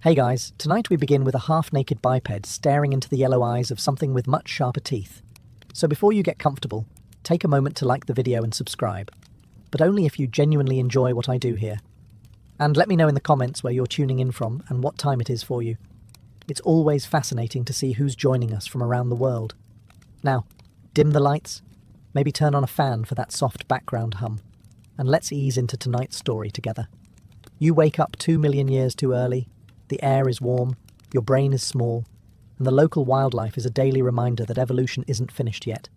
Hey guys, tonight we begin with a half-naked biped staring into the yellow eyes of something with much sharper teeth. So before you get comfortable, take a moment to like the video and subscribe. But only if you genuinely enjoy what I do here. And let me know in the comments where you're tuning in from and what time it is for you. It's always fascinating to see who's joining us from around the world. Now, dim the lights, maybe turn on a fan for that soft background hum, and let's ease into tonight's story together. You wake up 2 million years too early. The air is warm, your brain is small, and the local wildlife is a daily reminder that evolution isn't finished yet.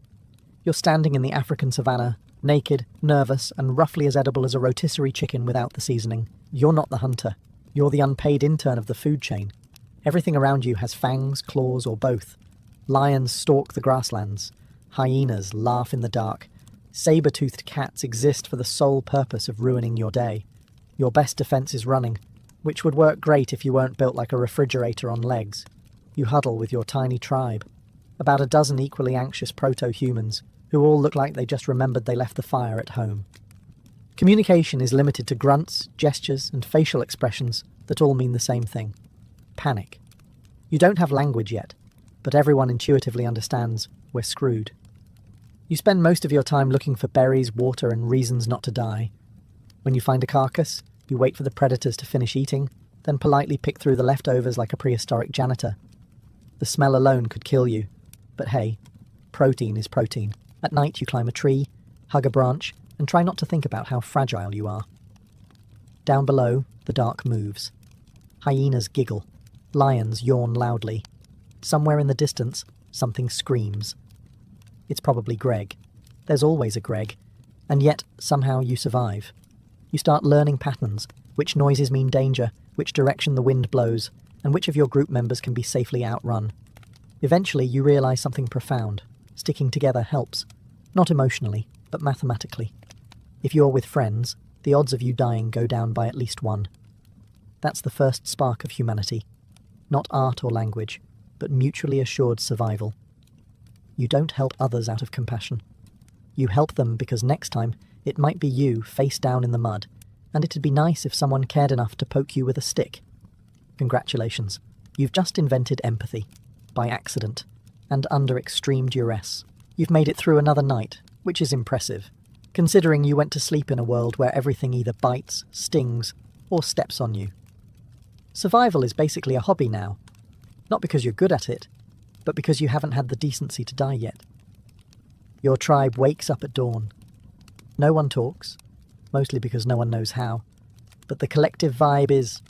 You're standing in the African savannah, naked, nervous, and roughly as edible as a rotisserie chicken without the seasoning. You're not the hunter. You're the unpaid intern of the food chain. Everything around you has fangs, claws, or both. Lions stalk the grasslands. Hyenas laugh in the dark. Saber-toothed cats exist for the sole purpose of ruining your day. Your best defense is running, which would work great if you weren't built like a refrigerator on legs. You huddle with your tiny tribe, about a dozen equally anxious proto-humans, who all look like they just remembered they left the fire at home. Communication is limited to grunts, gestures, and facial expressions that all mean the same thing: panic. You don't have language yet, but everyone intuitively understands we're screwed. You spend most of your time looking for berries, water, and reasons not to die. When you find a carcass, you wait for the predators to finish eating, then politely pick through the leftovers like a prehistoric janitor. The smell alone could kill you, but hey, protein is protein. At night you climb a tree, hug a branch, and try not to think about how fragile you are. Down below, the dark moves. Hyenas giggle. Lions yawn loudly. Somewhere in the distance, something screams. It's probably Greg. There's always a Greg, and yet somehow you survive. You start learning patterns, which noises mean danger, which direction the wind blows, and which of your group members can be safely outrun. Eventually, you realize something profound. Sticking together helps. Not emotionally, but mathematically. If you're with friends, the odds of you dying go down by at least 1. That's the first spark of humanity. Not art or language, but mutually assured survival. You don't help others out of compassion. You help them because next time, it might be you face down in the mud, and it'd be nice if someone cared enough to poke you with a stick. Congratulations, you've just invented empathy, by accident, and under extreme duress. You've made it through another night, which is impressive, considering you went to sleep in a world where everything either bites, stings, or steps on you. Survival is basically a hobby now, not because you're good at it, but because you haven't had the decency to die yet. Your tribe wakes up at dawn. No one talks, mostly because no one knows how, but the collective vibe is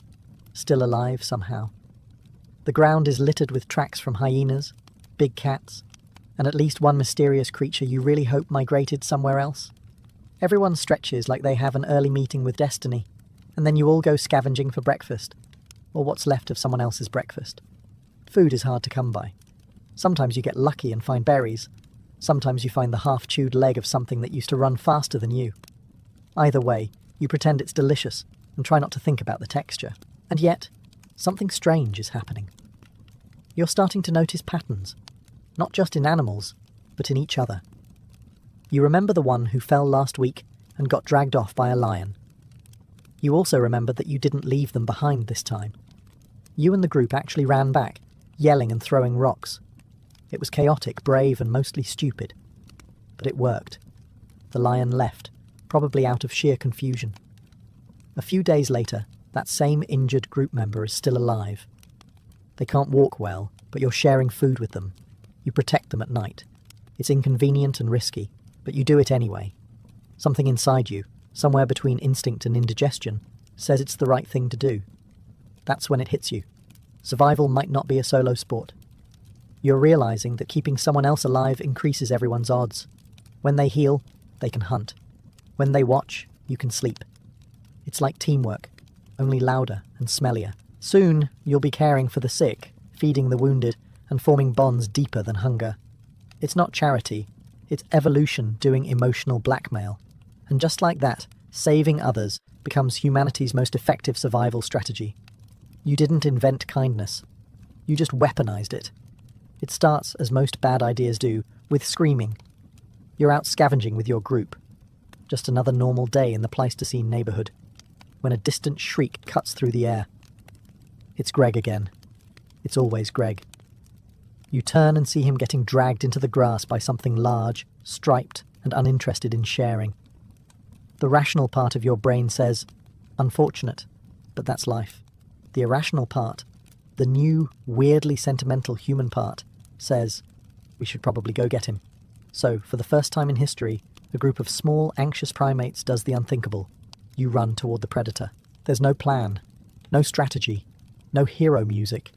still alive somehow. The ground is littered with tracks from hyenas, big cats, and at least one mysterious creature you really hope migrated somewhere else. Everyone stretches like they have an early meeting with destiny, and then you all go scavenging for breakfast, or what's left of someone else's breakfast. Food is hard to come by. Sometimes you get lucky and find berries. Sometimes you find the half-chewed leg of something that used to run faster than you. Either way, you pretend it's delicious and try not to think about the texture. And yet, something strange is happening. You're starting to notice patterns, not just in animals, but in each other. You remember the one who fell last week and got dragged off by a lion. You also remember that you didn't leave them behind this time. You and the group actually ran back, yelling and throwing rocks. It was chaotic, brave, and mostly stupid. But it worked. The lion left, probably out of sheer confusion. A few days later, that same injured group member is still alive. They can't walk well, but you're sharing food with them. You protect them at night. It's inconvenient and risky, but you do it anyway. Something inside you, somewhere between instinct and indigestion, says it's the right thing to do. That's when it hits you. Survival might not be a solo sport. You're realizing that keeping someone else alive increases everyone's odds. When they heal, they can hunt. When they watch, you can sleep. It's like teamwork, only louder and smellier. Soon, you'll be caring for the sick, feeding the wounded, and forming bonds deeper than hunger. It's not charity, it's evolution doing emotional blackmail. And just like that, saving others becomes humanity's most effective survival strategy. You didn't invent kindness. You just weaponized it. It starts, as most bad ideas do, with screaming. You're out scavenging with your group. Just another normal day in the Pleistocene neighborhood, when a distant shriek cuts through the air. It's Greg again. It's always Greg. You turn and see him getting dragged into the grass by something large, striped, and uninterested in sharing. The rational part of your brain says, unfortunate, but that's life. The irrational part, the new, weirdly sentimental human part, says, we should probably go get him. So, for the first time in history, a group of small, anxious primates does the unthinkable. You run toward the predator. There's no plan, no strategy, no hero music.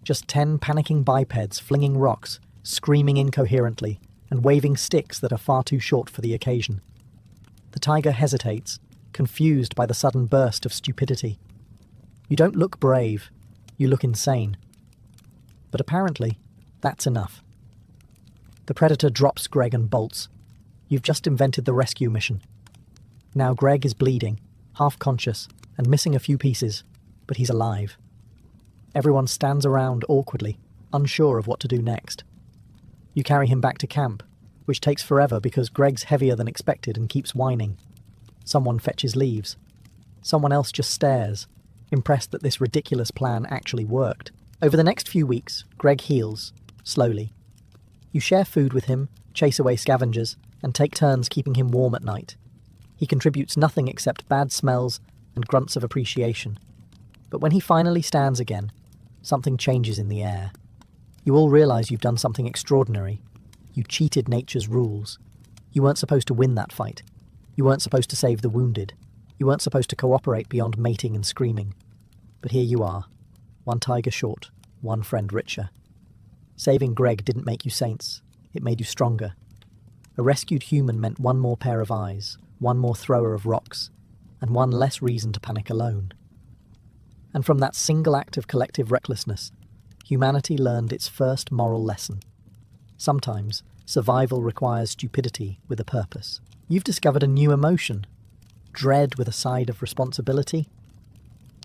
Just 10 panicking bipeds flinging rocks, screaming incoherently, and waving sticks that are far too short for the occasion. The tiger hesitates, confused by the sudden burst of stupidity. You don't look brave, you look insane. But apparently, that's enough. The predator drops Greg and bolts. You've just invented the rescue mission. Now Greg is bleeding, half-conscious, and missing a few pieces, but he's alive. Everyone stands around awkwardly, unsure of what to do next. You carry him back to camp, which takes forever because Greg's heavier than expected and keeps whining. Someone fetches leaves. Someone else just stares, impressed that this ridiculous plan actually worked. Over the next few weeks, Greg heals, slowly. You share food with him, chase away scavengers, and take turns keeping him warm at night. He contributes nothing except bad smells and grunts of appreciation. But when he finally stands again, something changes in the air. You all realize you've done something extraordinary. You cheated nature's rules. You weren't supposed to win that fight. You weren't supposed to save the wounded. You weren't supposed to cooperate beyond mating and screaming. But here you are, one tiger short, one friend richer. Saving Greg didn't make you saints. It made you stronger. A rescued human meant one more pair of eyes, one more thrower of rocks, and one less reason to panic alone. And from that single act of collective recklessness, humanity learned its first moral lesson. Sometimes, survival requires stupidity with a purpose. You've discovered a new emotion, dread with a side of responsibility.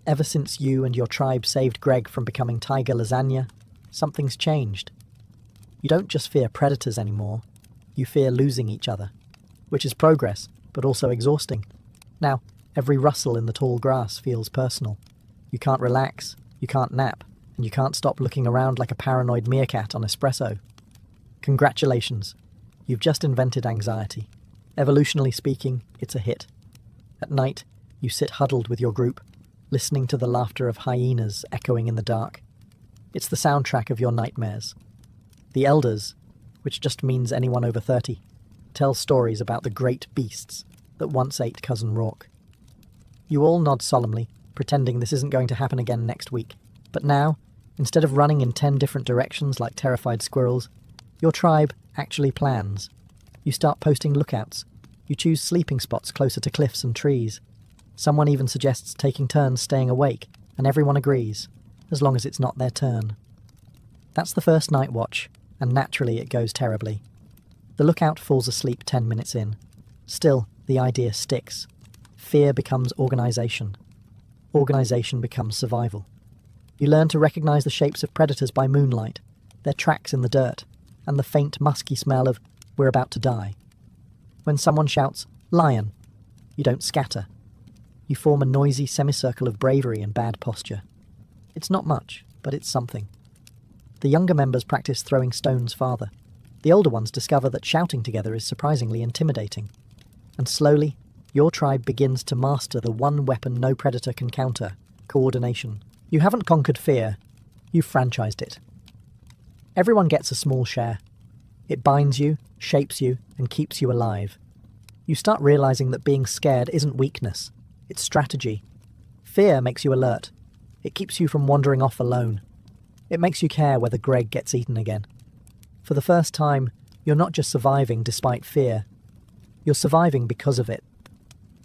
Ever since you and your tribe saved Greg from becoming tiger lasagna, something's changed. You don't just fear predators anymore, you fear losing each other, which is progress, but also exhausting. Now, every rustle in the tall grass feels personal. You can't relax, you can't nap, and you can't stop looking around like a paranoid meerkat on espresso. Congratulations, you've just invented anxiety. Evolutionally speaking, it's a hit. At night, you sit huddled with your group, listening to the laughter of hyenas echoing in the dark. It's the soundtrack of your nightmares. The elders, which just means anyone over 30, tell stories about the great beasts that once ate Cousin Rourke. You all nod solemnly, pretending this isn't going to happen again next week. But now, instead of running in 10 different directions like terrified squirrels, your tribe actually plans. You start posting lookouts. You choose sleeping spots closer to cliffs and trees. Someone even suggests taking turns staying awake, and everyone agrees, as long as it's not their turn. That's the first night watch, and naturally it goes terribly. The lookout falls asleep 10 minutes in. Still, the idea sticks. Fear becomes organisation. Organisation becomes survival. You learn to recognise the shapes of predators by moonlight, their tracks in the dirt, and the faint musky smell of "we're about to die." When someone shouts, "Lion," you don't scatter. You form a noisy semicircle of bravery and bad posture. It's not much, but it's something. The younger members practice throwing stones farther. The older ones discover that shouting together is surprisingly intimidating. And slowly, your tribe begins to master the one weapon no predator can counter: coordination. You haven't conquered fear, you've franchised it. Everyone gets a small share. It binds you, shapes you, and keeps you alive. You start realizing that being scared isn't weakness, it's strategy. Fear makes you alert. It keeps you from wandering off alone. It makes you care whether Greg gets eaten again. For the first time, you're not just surviving despite fear. You're surviving because of it.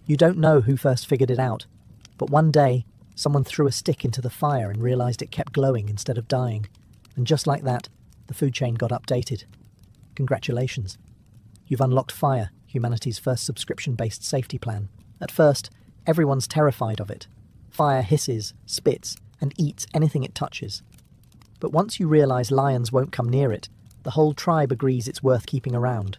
You don't know who first figured it out, but one day, someone threw a stick into the fire and realized it kept glowing instead of dying. And just like that, the food chain got updated. Congratulations. You've unlocked Fire, humanity's first subscription-based safety plan. At first, everyone's terrified of it. Fire hisses, spits, and eats anything it touches. But once you realize lions won't come near it, the whole tribe agrees it's worth keeping around.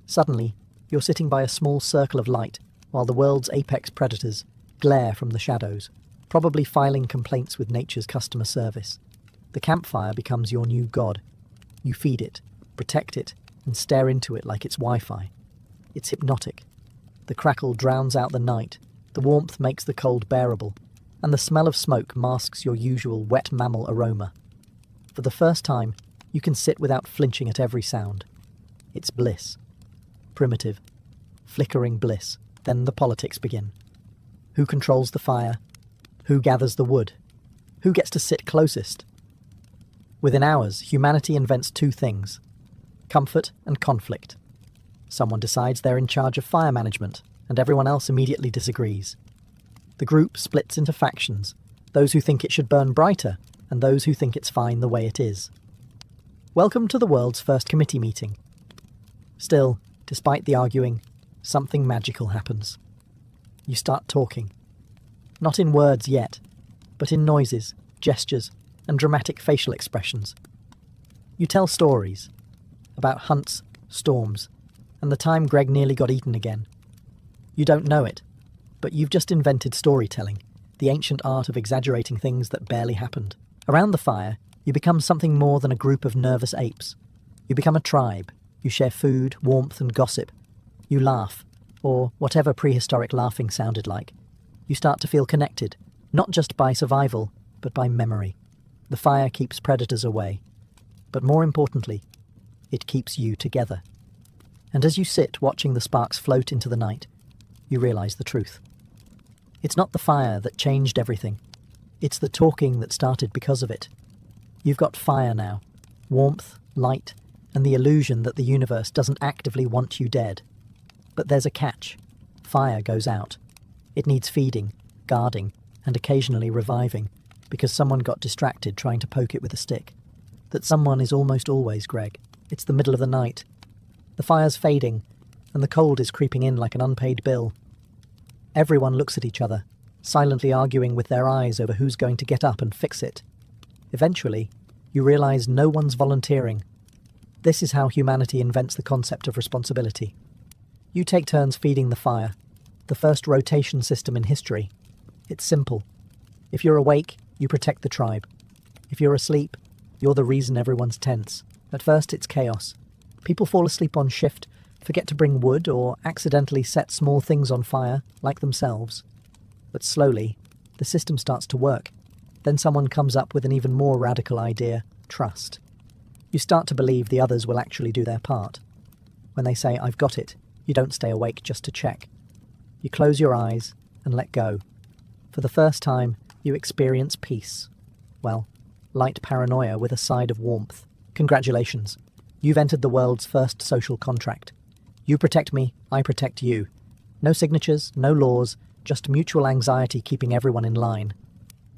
Suddenly, you're sitting by a small circle of light while the world's apex predators glare from the shadows. probably filing complaints with nature's customer service. The campfire becomes your new god. You feed it, protect it, and stare into it like it's Wi-Fi. It's hypnotic. The crackle drowns out the night, the warmth makes the cold bearable, and the smell of smoke masks your usual wet mammal aroma. For the first time, you can sit without flinching at every sound. It's bliss. Primitive, flickering bliss. Then the politics begin. Who controls the fire? Who gathers the wood? Who gets to sit closest? Within hours, humanity invents two things: comfort and conflict. Someone decides they're in charge of fire management, and everyone else immediately disagrees. The group splits into factions, those who think it should burn brighter, and those who think it's fine the way it is. Welcome to the world's first committee meeting. Still, despite the arguing, something magical happens. You start talking. Not in words yet, but in noises, gestures, and dramatic facial expressions. You tell stories about hunts, storms, and the time Greg nearly got eaten again. You don't know it, but you've just invented storytelling, the ancient art of exaggerating things that barely happened. Around the fire, you become something more than a group of nervous apes. You become a tribe. You share food, warmth, and gossip. You laugh, or whatever prehistoric laughing sounded like. You start to feel connected, not just by survival, but by memory. The fire keeps predators away, but more importantly, it keeps you together. And as you sit watching the sparks float into the night, you realize the truth. It's not the fire that changed everything. It's the talking that started because of it. You've got fire now, warmth, light, and the illusion that the universe doesn't actively want you dead. But there's a catch. Fire goes out. It needs feeding, guarding, and occasionally reviving, because someone got distracted trying to poke it with a stick. That someone is almost always Greg. It's the middle of the night. The fire's fading, and the cold is creeping in like an unpaid bill. Everyone looks at each other, silently arguing with their eyes over who's going to get up and fix it. Eventually, you realize no one's volunteering. This is how humanity invents the concept of responsibility. You take turns feeding the fire, the first rotation system in history. It's simple. If you're awake, you protect the tribe. If you're asleep, you're the reason everyone's tense. At first, it's chaos. People fall asleep on shift, forget to bring wood, or accidentally set small things on fire, like themselves. But slowly, the system starts to work. Then someone comes up with an even more radical idea: trust. You start to believe the others will actually do their part. When they say, "I've got it," you don't stay awake just to check. You close your eyes and let go. For the first time, you experience peace. Well, light paranoia with a side of warmth. Congratulations. You've entered the world's first social contract. You protect me, I protect you. No signatures, no laws, just mutual anxiety keeping everyone in line.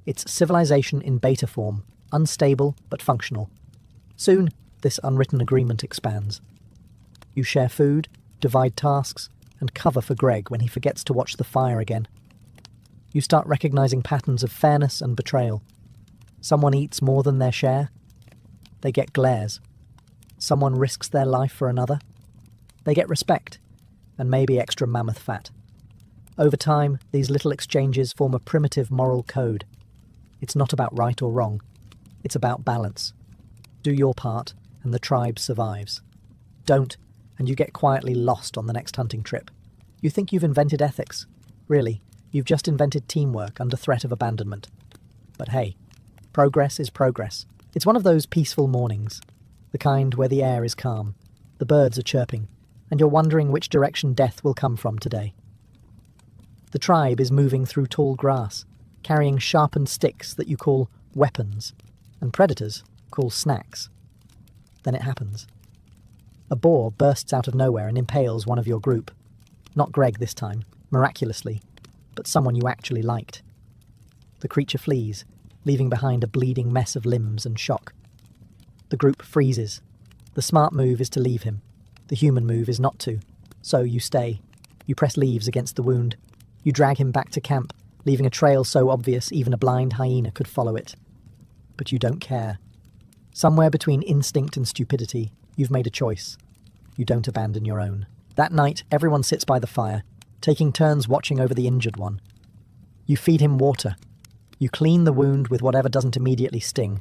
It's civilization in beta form, unstable but functional. Soon, this unwritten agreement expands. You share food, divide tasks, and cover for Greg when he forgets to watch the fire again. You start recognizing patterns of fairness and betrayal. Someone eats more than their share. They get glares. Someone risks their life for another. They get respect, and maybe extra mammoth fat. Over time, these little exchanges form a primitive moral code. It's not about right or wrong. It's about balance. Do your part, and the tribe survives. Don't, and you get quietly lost on the next hunting trip. You think you've invented ethics. Really, you've just invented teamwork under threat of abandonment. But hey, progress is progress. It's one of those peaceful mornings, the kind where the air is calm, the birds are chirping, and you're wondering which direction death will come from today. The tribe is moving through tall grass, carrying sharpened sticks that you call weapons, and predators call snacks. Then it happens. A boar bursts out of nowhere and impales one of your group. Not Greg this time, miraculously, but someone you actually liked. The creature flees, leaving behind a bleeding mess of limbs and shock. The group freezes. The smart move is to leave him. The human move is not to. So you stay. You press leaves against the wound. You drag him back to camp, leaving a trail so obvious even a blind hyena could follow it. But you don't care. Somewhere between instinct and stupidity, you've made a choice. You don't abandon your own. That night, everyone sits by the fire, taking turns watching over the injured one. You feed him water. You clean the wound with whatever doesn't immediately sting.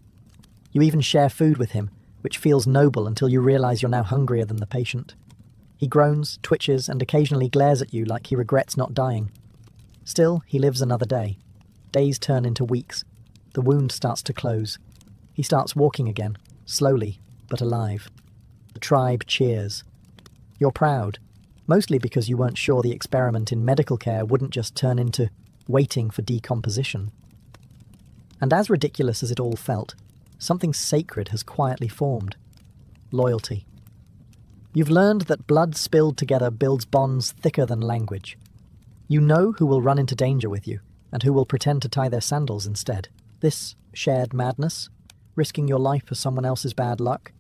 You even share food with him, which feels noble until you realize you're now hungrier than the patient. He groans, twitches, and occasionally glares at you like he regrets not dying. Still, he lives another day. Days turn into weeks. The wound starts to close. He starts walking again, slowly, but alive. The tribe cheers. You're proud, mostly because you weren't sure the experiment in medical care wouldn't just turn into waiting for decomposition. And as ridiculous as it all felt, something sacred has quietly formed. Loyalty. You've learned that blood spilled together builds bonds thicker than language. You know who will run into danger with you, and who will pretend to tie their sandals instead. This shared madness, risking your life for someone else's bad luck,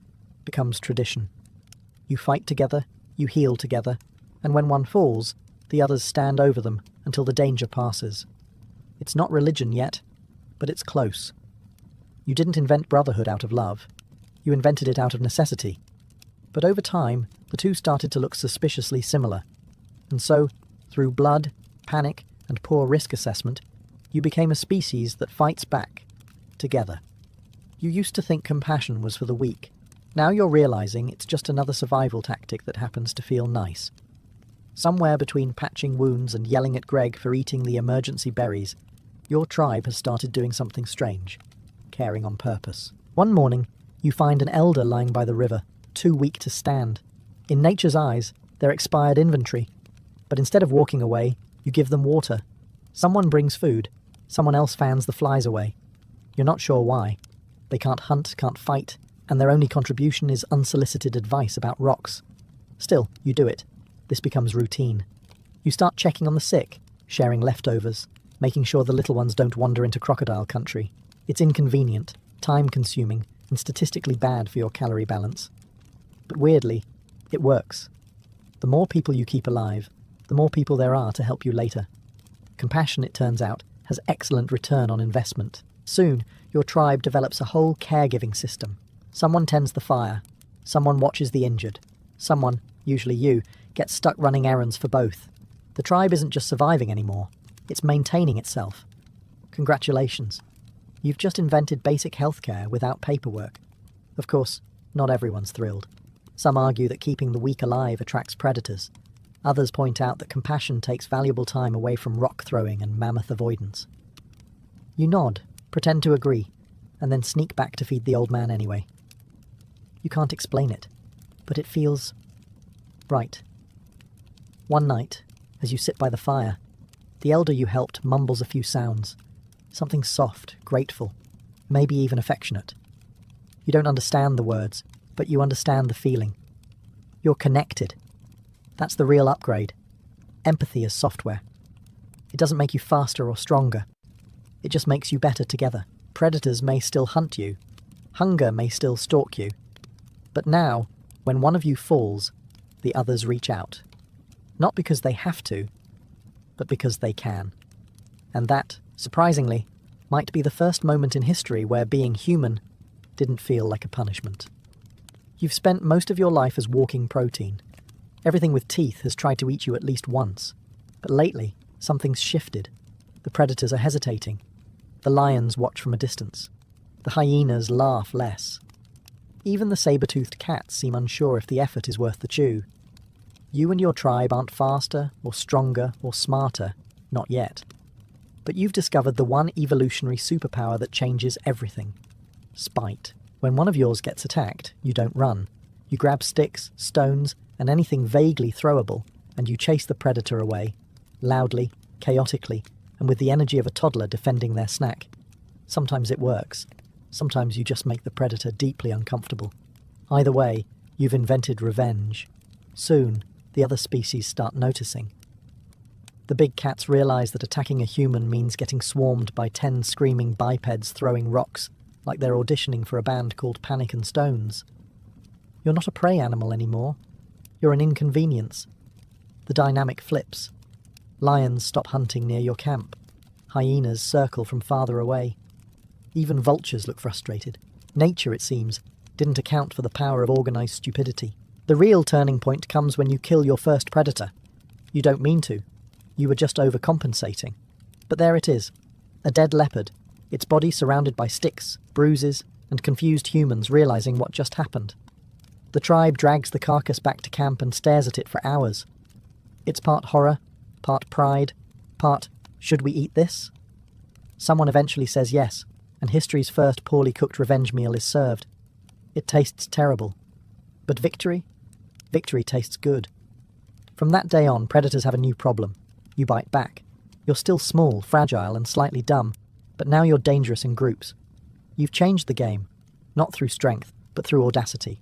becomes tradition. You fight together, you heal together, and when one falls, the others stand over them until the danger passes. It's not religion yet, but it's close. You didn't invent brotherhood out of love. You invented it out of necessity. But over time, the two started to look suspiciously similar. And so, through blood, panic, and poor risk assessment, you became a species that fights back, together. You used to think compassion was for the weak. Now you're realizing it's just another survival tactic that happens to feel nice. Somewhere between patching wounds and yelling at Greg for eating the emergency berries, your tribe has started doing something strange, caring on purpose. One morning, you find an elder lying by the river, too weak to stand. In nature's eyes, they're expired inventory. But instead of walking away, you give them water. Someone brings food. Someone else fans the flies away. You're not sure why. They can't hunt, can't fight, and their only contribution is unsolicited advice about rocks. Still, you do it. This becomes routine. You start checking on the sick, sharing leftovers, making sure the little ones don't wander into crocodile country. It's inconvenient, time-consuming, and statistically bad for your calorie balance. But weirdly, it works. The more people you keep alive, the more people there are to help you later. Compassion, it turns out, has excellent return on investment. Soon, your tribe develops a whole caregiving system. Someone tends the fire. Someone watches the injured. Someone, usually you, gets stuck running errands for both. The tribe isn't just surviving anymore. It's maintaining itself. Congratulations. You've just invented basic healthcare without paperwork. Of course, not everyone's thrilled. Some argue that keeping the weak alive attracts predators. Others point out that compassion takes valuable time away from rock throwing and mammoth avoidance. You nod, pretend to agree, and then sneak back to feed the old man anyway. You can't explain it, but it feels right. One night, as you sit by the fire, the elder you helped mumbles a few sounds. Something soft, grateful, maybe even affectionate. You don't understand the words, but you understand the feeling. You're connected. That's the real upgrade. Empathy as software. It doesn't make you faster or stronger. It just makes you better together. Predators may still hunt you. Hunger may still stalk you. But now, when one of you falls, the others reach out. Not because they have to, but because they can. And that, surprisingly, might be the first moment in history where being human didn't feel like a punishment. You've spent most of your life as walking protein. Everything with teeth has tried to eat you at least once. But lately, something's shifted. The predators are hesitating. The lions watch from a distance. The hyenas laugh less. Even the saber-toothed cats seem unsure if the effort is worth the chew. You and your tribe aren't faster, or stronger, or smarter. Not yet. But you've discovered the one evolutionary superpower that changes everything. Spite. When one of yours gets attacked, you don't run. You grab sticks, stones, and anything vaguely throwable, and you chase the predator away, loudly, chaotically, and with the energy of a toddler defending their snack. Sometimes it works. Sometimes you just make the predator deeply uncomfortable. Either way, you've invented revenge. Soon, the other species start noticing. The big cats realize that attacking a human means getting swarmed by 10 screaming bipeds throwing rocks, like they're auditioning for a band called Panic and Stones. You're not a prey animal anymore. You're an inconvenience. The dynamic flips. Lions stop hunting near your camp. Hyenas circle from farther away. Even vultures look frustrated. Nature, it seems, didn't account for the power of organized stupidity. The real turning point comes when you kill your first predator. You don't mean to. You were just overcompensating. But there it is. A dead leopard. its body surrounded by sticks, bruises, and confused humans realizing what just happened. The tribe drags the carcass back to camp and stares at it for hours. It's part horror, part pride, part, should we eat this? Someone eventually says yes, and history's first poorly cooked revenge meal is served. It tastes terrible. But victory? Victory tastes good. From that day on, predators have a new problem. You bite back. You're still small, fragile, and slightly dumb, but now you're dangerous in groups. You've changed the game, not through strength, but through audacity.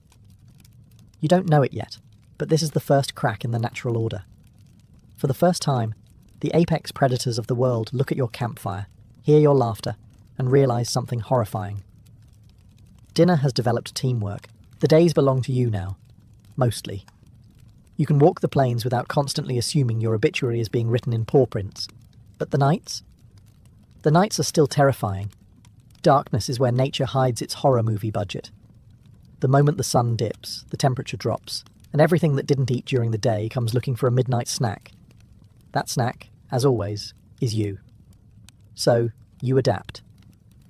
You don't know it yet, but this is the first crack in the natural order. For the first time, the apex predators of the world look at your campfire, hear your laughter, and realize something horrifying. Dinner has developed teamwork. The days belong to you now. Mostly. You can walk the plains without constantly assuming your obituary is being written in paw prints. But the nights? The nights are still terrifying. Darkness is where nature hides its horror movie budget. The moment the sun dips, the temperature drops, and everything that didn't eat during the day comes looking for a midnight snack. That snack, as always, is you. So, you adapt.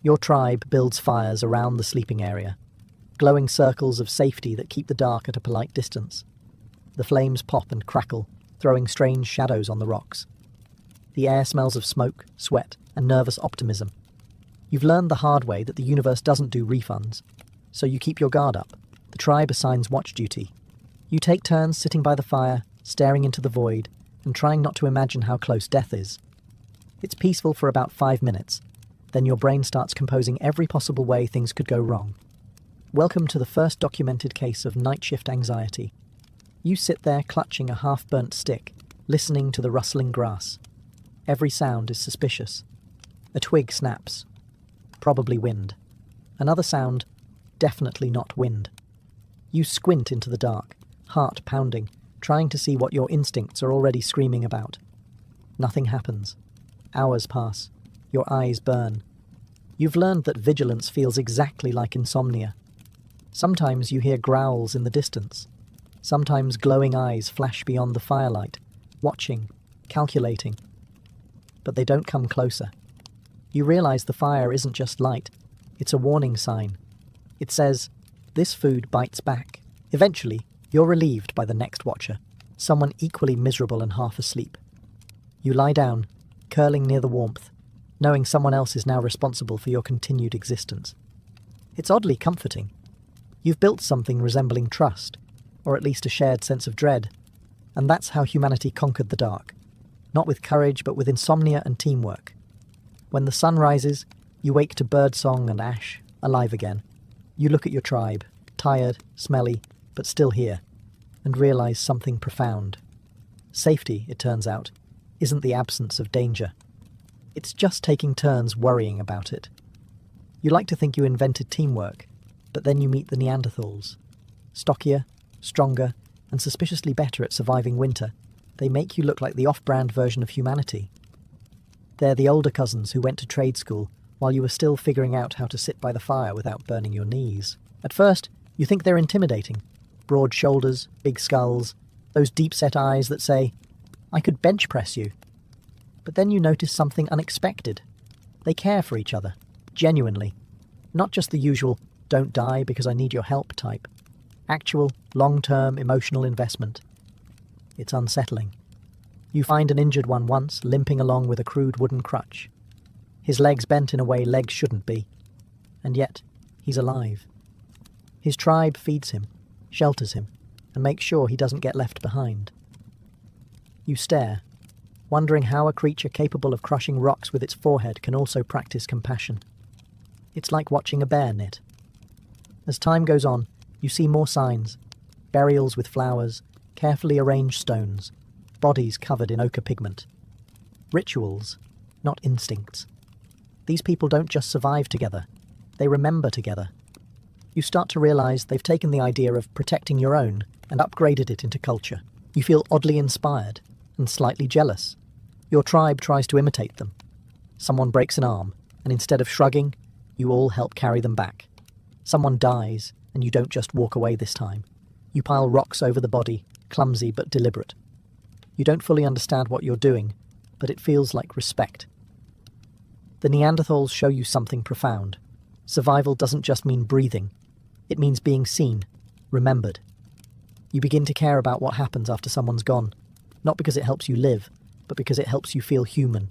Your tribe builds fires around the sleeping area, glowing circles of safety that keep the dark at a polite distance. The flames pop and crackle, throwing strange shadows on the rocks. The air smells of smoke, sweat, and nervous optimism. You've learned the hard way that the universe doesn't do refunds, so you keep your guard up. The tribe assigns watch duty. You take turns sitting by the fire, staring into the void, and trying not to imagine how close death is. It's peaceful for about 5 minutes, then your brain starts composing every possible way things could go wrong. Welcome to the first documented case of night shift anxiety. You sit there clutching a half-burnt stick, listening to the rustling grass. Every sound is suspicious. A twig snaps. Probably wind. Another sound, definitely not wind. You squint into the dark, heart pounding, trying to see what your instincts are already screaming about. Nothing happens. Hours pass. Your eyes burn. You've learned that vigilance feels exactly like insomnia. Sometimes you hear growls in the distance. Sometimes glowing eyes flash beyond the firelight, watching, calculating. But they don't come closer. You realize the fire isn't just light, it's a warning sign. It says, this food bites back. Eventually, you're relieved by the next watcher, someone equally miserable and half asleep. You lie down, curling near the warmth, knowing someone else is now responsible for your continued existence. It's oddly comforting. You've built something resembling trust, or at least a shared sense of dread, and that's how humanity conquered the dark. Not with courage, but with insomnia and teamwork. When the sun rises, you wake to birdsong and ash, alive again. You look at your tribe, tired, smelly, but still here, and realize something profound. Safety, it turns out, isn't the absence of danger. It's just taking turns worrying about it. You like to think you invented teamwork, but then you meet the Neanderthals. Stockier, stronger, and suspiciously better at surviving winter, they make you look like the off-brand version of humanity. They're the older cousins who went to trade school while you were still figuring out how to sit by the fire without burning your knees. At first, you think they're intimidating. Broad shoulders, big skulls, those deep-set eyes that say, I could bench press you. But then you notice something unexpected. They care for each other, genuinely. Not just the usual, don't die because I need your help type. Actual, long-term emotional investment. It's unsettling. You find an injured one once, limping along with a crude wooden crutch. His legs bent in a way legs shouldn't be. And yet, he's alive. His tribe feeds him, shelters him, and makes sure he doesn't get left behind. You stare, wondering how a creature capable of crushing rocks with its forehead can also practice compassion. It's like watching a bear knit. As time goes on, you see more signs. Burials with flowers, carefully arranged stones, bodies covered in ochre pigment. Rituals, not instincts. These people don't just survive together, they remember together. You start to realize they've taken the idea of protecting your own and upgraded it into culture. You feel oddly inspired and slightly jealous. Your tribe tries to imitate them. Someone breaks an arm, and instead of shrugging, you all help carry them back. Someone dies, and you don't just walk away this time. You pile rocks over the body, clumsy but deliberate. You don't fully understand what you're doing, but it feels like respect. The Neanderthals show you something profound. Survival doesn't just mean breathing. It means being seen, remembered. You begin to care about what happens after someone's gone, not because it helps you live, but because it helps you feel human.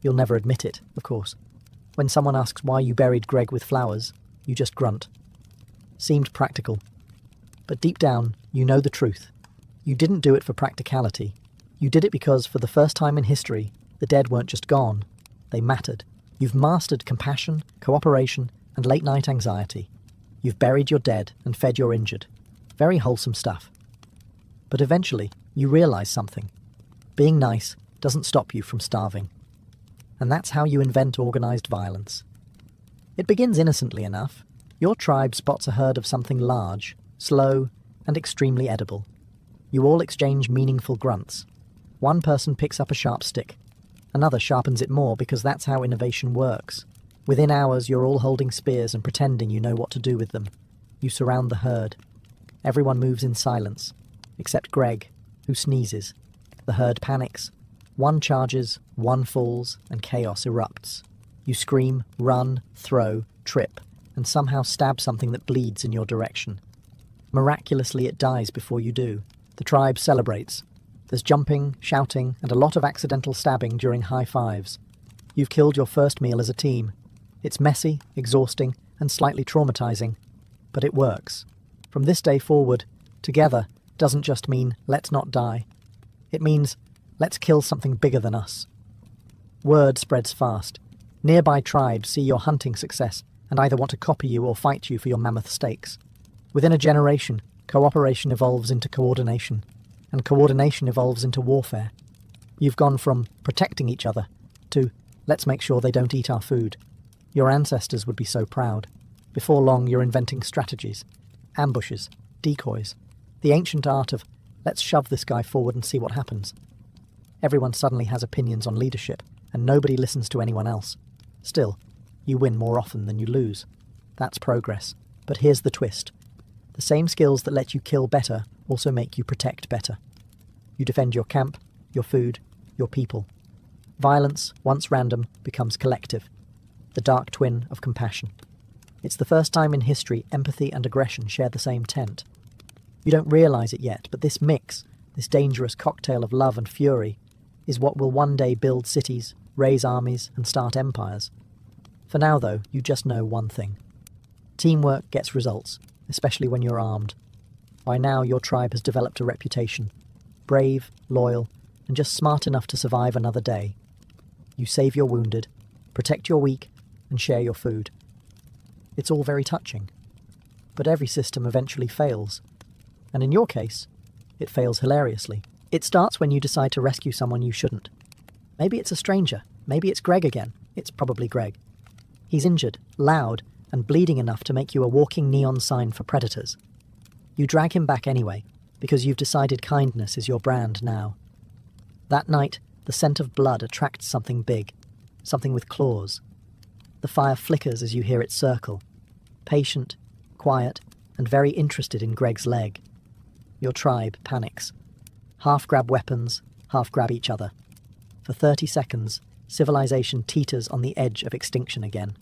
You'll never admit it, of course. When someone asks why you buried Greg with flowers, you just grunt. Seemed practical. But deep down, you know the truth. You didn't do it for practicality. You did it because, for the first time in history, the dead weren't just gone, they mattered. You've mastered compassion, cooperation, and late-night anxiety. You've buried your dead and fed your injured. Very wholesome stuff. But eventually, you realize something. Being nice doesn't stop you from starving. And that's how you invent organized violence. It begins innocently enough. Your tribe spots a herd of something large, slow, and extremely edible. You all exchange meaningful grunts. One person picks up a sharp stick. Another sharpens it more because that's how innovation works. Within hours, you're all holding spears and pretending you know what to do with them. You surround the herd. Everyone moves in silence, except Greg, who sneezes. The herd panics. One charges, one falls, and chaos erupts. You scream, run, throw, trip, and somehow stab something that bleeds in your direction. Miraculously, it dies before you do. The tribe celebrates. There's jumping, shouting, and a lot of accidental stabbing during high fives. You've killed your first meal as a team. It's messy, exhausting, and slightly traumatizing, but it works. From this day forward, together doesn't just mean let's not die. It means let's kill something bigger than us. Word spreads fast. Nearby tribes see your hunting success and either want to copy you or fight you for your mammoth steaks. Within a generation, cooperation evolves into coordination, and coordination evolves into warfare. You've gone from protecting each other to let's make sure they don't eat our food. Your ancestors would be so proud. Before long, you're inventing strategies, ambushes, decoys, the ancient art of let's shove this guy forward and see what happens. Everyone suddenly has opinions on leadership, and nobody listens to anyone else. Still, you win more often than you lose. That's progress. But here's the twist. The same skills that let you kill better also make you protect better. You defend your camp, your food, your people. Violence, once random, becomes collective. The dark twin of compassion. It's the first time in history empathy and aggression share the same tent. You don't realize it yet, but this mix, this dangerous cocktail of love and fury, is what will one day build cities, raise armies, and start empires. For now, though, you just know one thing. Teamwork gets results, especially when you're armed. By now, your tribe has developed a reputation. Brave, loyal, and just smart enough to survive another day. You save your wounded, protect your weak, and share your food. It's all very touching. But every system eventually fails. And in your case, it fails hilariously. It starts when you decide to rescue someone you shouldn't. Maybe it's a stranger. Maybe it's Greg again. It's probably Greg. He's injured, loud, and bleeding enough to make you a walking neon sign for predators. You drag him back anyway, because you've decided kindness is your brand now. That night, the scent of blood attracts something big, something with claws. The fire flickers as you hear it circle, patient, quiet, and very interested in Greg's leg. Your tribe panics. Half grab weapons, half grab each other. For 30 seconds, civilization teeters on the edge of extinction again.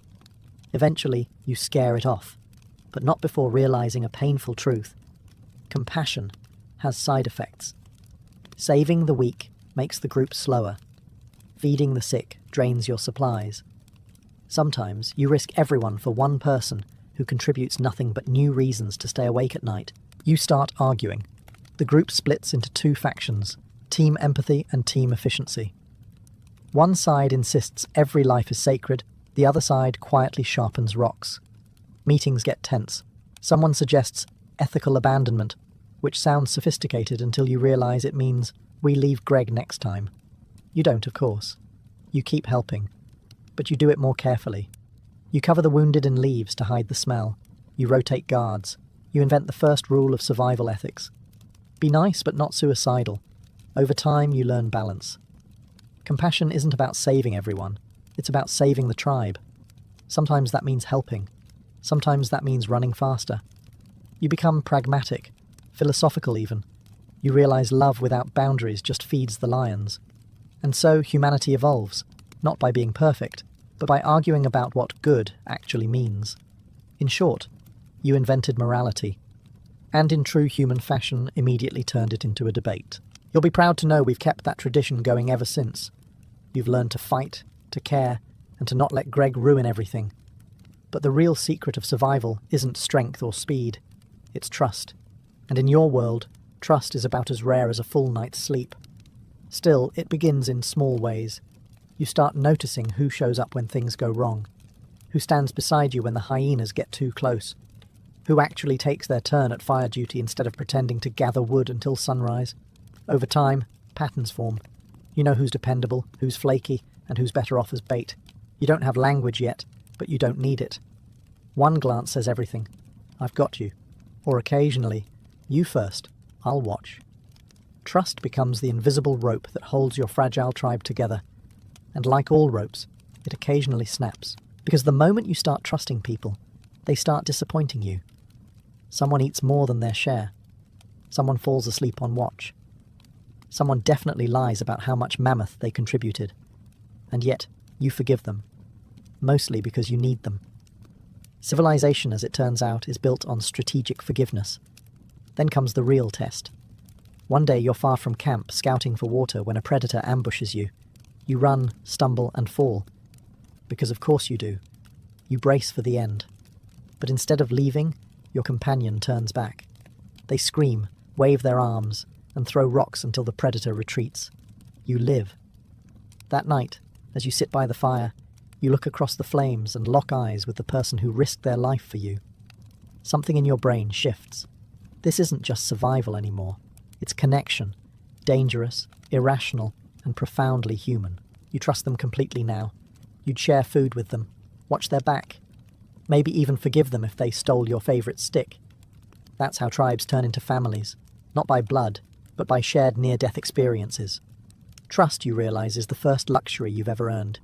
Eventually, you scare it off, but not before realizing a painful truth. Compassion has side effects. Saving the weak makes the group slower. Feeding the sick drains your supplies. Sometimes you risk everyone for one person who contributes nothing but new reasons to stay awake at night. You start arguing. The group splits into two factions, team empathy and team efficiency. One side insists every life is sacred, the other side quietly sharpens rocks. Meetings get tense. Someone suggests ethical abandonment, which sounds sophisticated until you realize it means we leave Greg next time. You don't, of course. You keep helping, but you do it more carefully. You cover the wounded in leaves to hide the smell. You rotate guards. You invent the first rule of survival ethics. Be nice but not suicidal. Over time, you learn balance. Compassion isn't about saving everyone. It's about saving the tribe. Sometimes that means helping. Sometimes that means running faster. You become pragmatic, philosophical even. You realize love without boundaries just feeds the lions. And so humanity evolves, not by being perfect, but by arguing about what good actually means. In short, you invented morality, and in true human fashion immediately turned it into a debate. You'll be proud to know we've kept that tradition going ever since. You've learned to fight, to care, and to not let Greg ruin everything. But the real secret of survival isn't strength or speed, it's trust. And in your world, trust is about as rare as a full night's sleep. Still, it begins in small ways. You start noticing who shows up when things go wrong, who stands beside you when the hyenas get too close, who actually takes their turn at fire duty instead of pretending to gather wood until sunrise. Over time, patterns form. You know who's dependable, who's flaky, and who's better off as bait. You don't have language yet, but you don't need it. One glance says everything. I've got you. Or occasionally, you first, I'll watch. Trust becomes the invisible rope that holds your fragile tribe together. And like all ropes, it occasionally snaps. Because the moment you start trusting people, they start disappointing you. Someone eats more than their share. Someone falls asleep on watch. Someone definitely lies about how much mammoth they contributed. And yet, you forgive them. Mostly because you need them. Civilization, as it turns out, is built on strategic forgiveness. Then comes the real test. One day you're far from camp, scouting for water when a predator ambushes you. You run, stumble, and fall. Because of course you do. You brace for the end. But instead of leaving, your companion turns back. They scream, wave their arms, and throw rocks until the predator retreats. You live. That night, as you sit by the fire, you look across the flames and lock eyes with the person who risked their life for you. Something in your brain shifts. This isn't just survival anymore. It's connection. Dangerous, irrational, and profoundly human. You trust them completely now. You'd share food with them, watch their back, maybe even forgive them if they stole your favourite stick. That's how tribes turn into families, not by blood, but by shared near-death experiences. Trust, you realise, is the first luxury you've ever earned.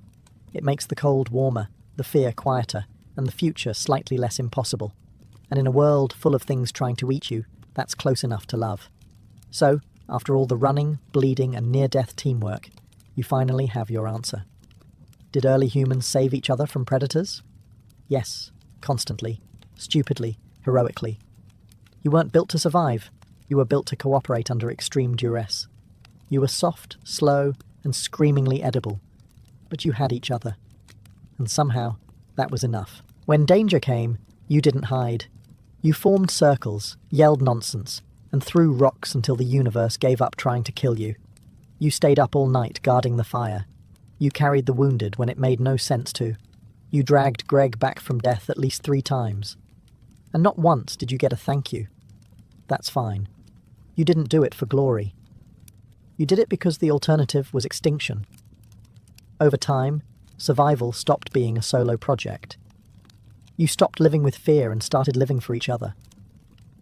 It makes the cold warmer, the fear quieter, and the future slightly less impossible. And in a world full of things trying to eat you, that's close enough to love. So, after all the running, bleeding, and near-death teamwork, you finally have your answer. Did early humans save each other from predators? Yes, constantly, stupidly, heroically. You weren't built to survive. You were built to cooperate under extreme duress. You were soft, slow, and screamingly edible. But you had each other. And somehow, that was enough. When danger came, you didn't hide. You formed circles, yelled nonsense, and threw rocks until the universe gave up trying to kill you. You stayed up all night guarding the fire. You carried the wounded when it made no sense to. You dragged Greg back from death at least 3 times. And not once did you get a thank you. That's fine. You didn't do it for glory. You did it because the alternative was extinction. Over time, survival stopped being a solo project. You stopped living with fear and started living for each other.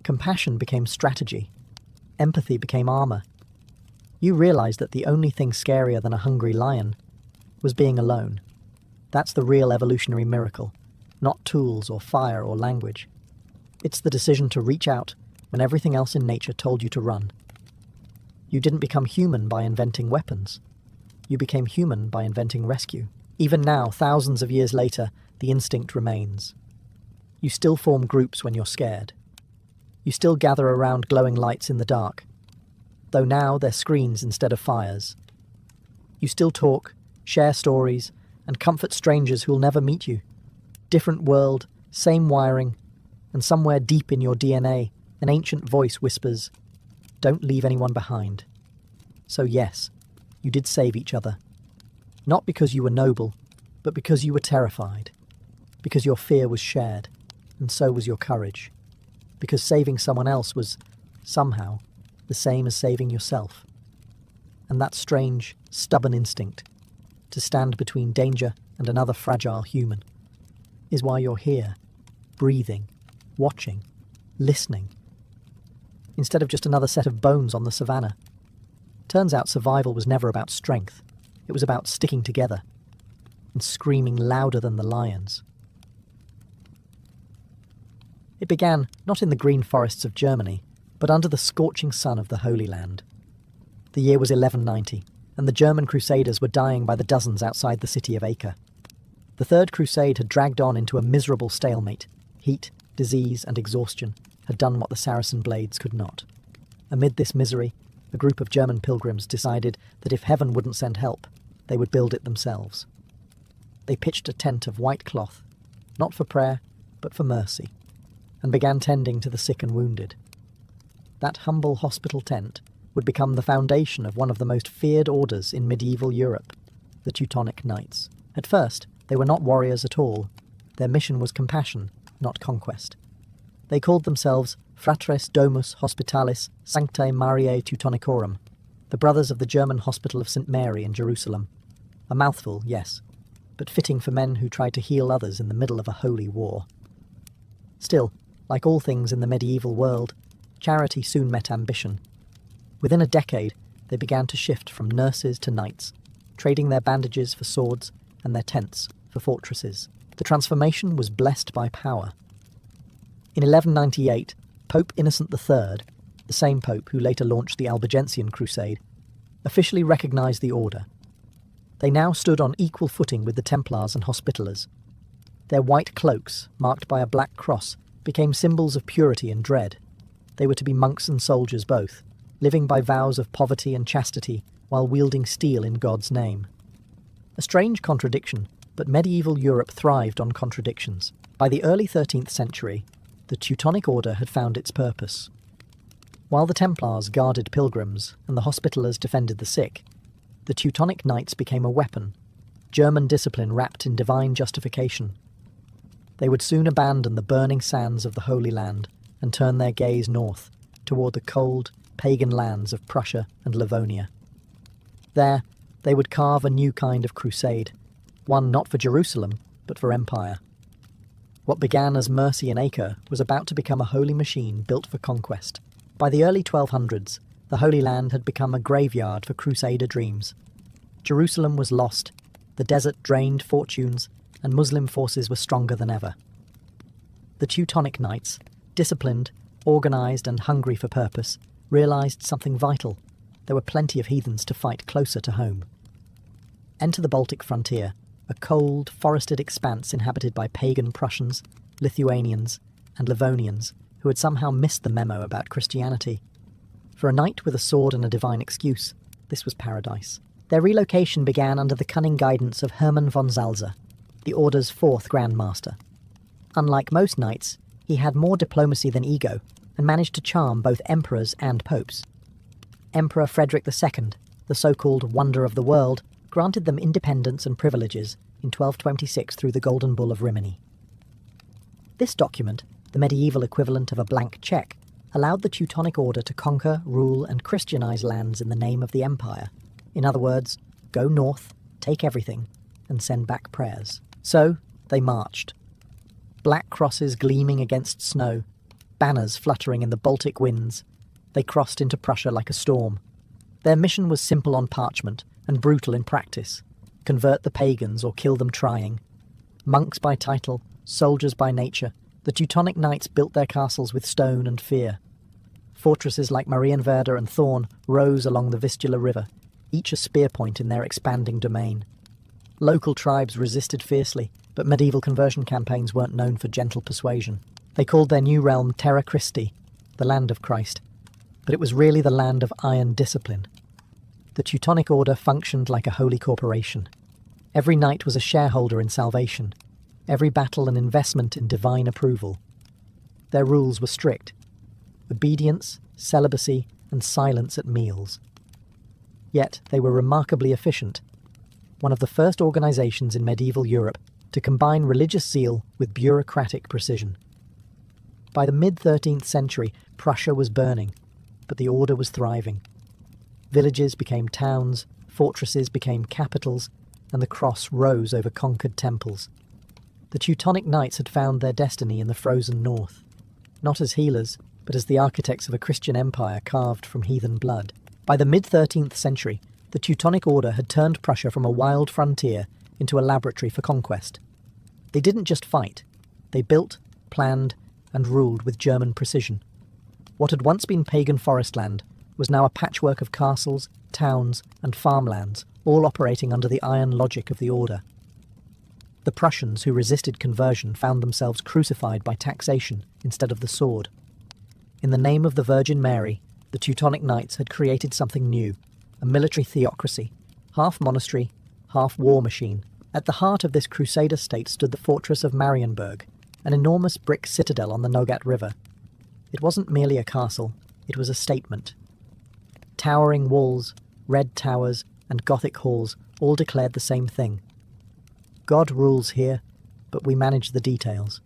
Compassion became strategy. Empathy became armor. You realized that the only thing scarier than a hungry lion was being alone. That's the real evolutionary miracle, not tools or fire or language. It's the decision to reach out when everything else in nature told you to run. You didn't become human by inventing weapons. You became human by inventing rescue. Even now, thousands of years later, the instinct remains. You still form groups when you're scared. You still gather around glowing lights in the dark, though now they're screens instead of fires. You still talk, share stories, and comfort strangers who'll never meet you. Different world, same wiring, and somewhere deep in your DNA, an ancient voice whispers, "Don't leave anyone behind." So yes, you did save each other. Not because you were noble, but because you were terrified. Because your fear was shared, and so was your courage. Because saving someone else was, somehow, the same as saving yourself. And that strange, stubborn instinct, to stand between danger and another fragile human, is why you're here, breathing, watching, listening, instead of just another set of bones on the savannah. Turns out survival was never about strength. It was about sticking together and screaming louder than the lions. It began not in the green forests of Germany, but under the scorching sun of the Holy Land. The year was 1190, and the German crusaders were dying by the dozens outside the city of Acre. The Third Crusade had dragged on into a miserable stalemate. Heat, disease, and exhaustion had done what the Saracen blades could not. Amid this misery, a group of German pilgrims decided that if heaven wouldn't send help, they would build it themselves. They pitched a tent of white cloth, not for prayer, but for mercy, and began tending to the sick and wounded. That humble hospital tent would become the foundation of one of the most feared orders in medieval Europe, the Teutonic Knights. At first, they were not warriors at all. Their mission was compassion, not conquest. They called themselves Fratres Domus Hospitalis Sanctae Mariae Teutonicorum, the brothers of the German Hospital of St. Mary in Jerusalem. A mouthful, yes, but fitting for men who tried to heal others in the middle of a holy war. Still, like all things in the medieval world, charity soon met ambition. Within a decade, they began to shift from nurses to knights, trading their bandages for swords and their tents for fortresses. The transformation was blessed by power. In 1198, Pope Innocent III, the same pope who later launched the Albigensian Crusade, officially recognized the order. They now stood on equal footing with the Templars and Hospitallers. Their white cloaks, marked by a black cross, became symbols of purity and dread. They were to be monks and soldiers both, living by vows of poverty and chastity while wielding steel in God's name. A strange contradiction, but medieval Europe thrived on contradictions. By the early 13th century, the Teutonic Order had found its purpose. While the Templars guarded pilgrims and the Hospitallers defended the sick, the Teutonic Knights became a weapon, German discipline wrapped in divine justification. They would soon abandon the burning sands of the Holy Land and turn their gaze north, toward the cold, pagan lands of Prussia and Livonia. There, they would carve a new kind of crusade, one not for Jerusalem, but for empire. What began as mercy in Acre was about to become a holy machine built for conquest. By the early 1200s, the Holy Land had become a graveyard for crusader dreams. Jerusalem was lost, the desert drained fortunes, and Muslim forces were stronger than ever. The Teutonic Knights, disciplined, organised and hungry for purpose, realised something vital. There were plenty of heathens to fight closer to home. Enter the Baltic frontier, a cold, forested expanse inhabited by pagan Prussians, Lithuanians, and Livonians who had somehow missed the memo about Christianity. For a knight with a sword and a divine excuse, this was paradise. Their relocation began under the cunning guidance of Hermann von Salza, the Order's fourth Grand Master. Unlike most knights, he had more diplomacy than ego and managed to charm both emperors and popes. Emperor Frederick II, the so-called Wonder of the World, granted them independence and privileges in 1226 through the Golden Bull of Rimini. This document, the medieval equivalent of a blank cheque, allowed the Teutonic Order to conquer, rule and Christianize lands in the name of the empire. In other words, go north, take everything, and send back prayers. So, they marched. Black crosses gleaming against snow, banners fluttering in the Baltic winds, they crossed into Prussia like a storm. Their mission was simple on parchment and brutal in practice. Convert the pagans or kill them trying. Monks by title, soldiers by nature, the Teutonic Knights built their castles with stone and fear. Fortresses like Marienwerder and Thorn rose along the Vistula River, each a spear point in their expanding domain. Local tribes resisted fiercely, but medieval conversion campaigns weren't known for gentle persuasion. They called their new realm Terra Christi, the land of Christ, but it was really the land of iron discipline. The Teutonic Order functioned like a holy corporation. Every knight was a shareholder in salvation, every battle an investment in divine approval. Their rules were strict: obedience, celibacy, and silence at meals. Yet they were remarkably efficient, one of the first organizations in medieval Europe to combine religious zeal with bureaucratic precision. By the mid-13th century, Prussia was burning, but the order was thriving. Villages became towns, fortresses became capitals, and the cross rose over conquered temples. The Teutonic Knights had found their destiny in the frozen north, not as healers, but as the architects of a Christian empire carved from heathen blood. By the mid-13th century, the Teutonic Order had turned Prussia from a wild frontier into a laboratory for conquest. They didn't just fight, they built, planned, and ruled with German precision. What had once been pagan forest land was now a patchwork of castles, towns, and farmlands, all operating under the iron logic of the Order. The Prussians who resisted conversion found themselves crucified by taxation instead of the sword. In the name of the Virgin Mary, the Teutonic Knights had created something new, a military theocracy, half monastery, half war machine. At the heart of this crusader state stood the fortress of Marienburg, an enormous brick citadel on the Nogat River. It wasn't merely a castle, it was a statement. Towering walls, red towers, and Gothic halls all declared the same thing. God rules here, but we manage the details.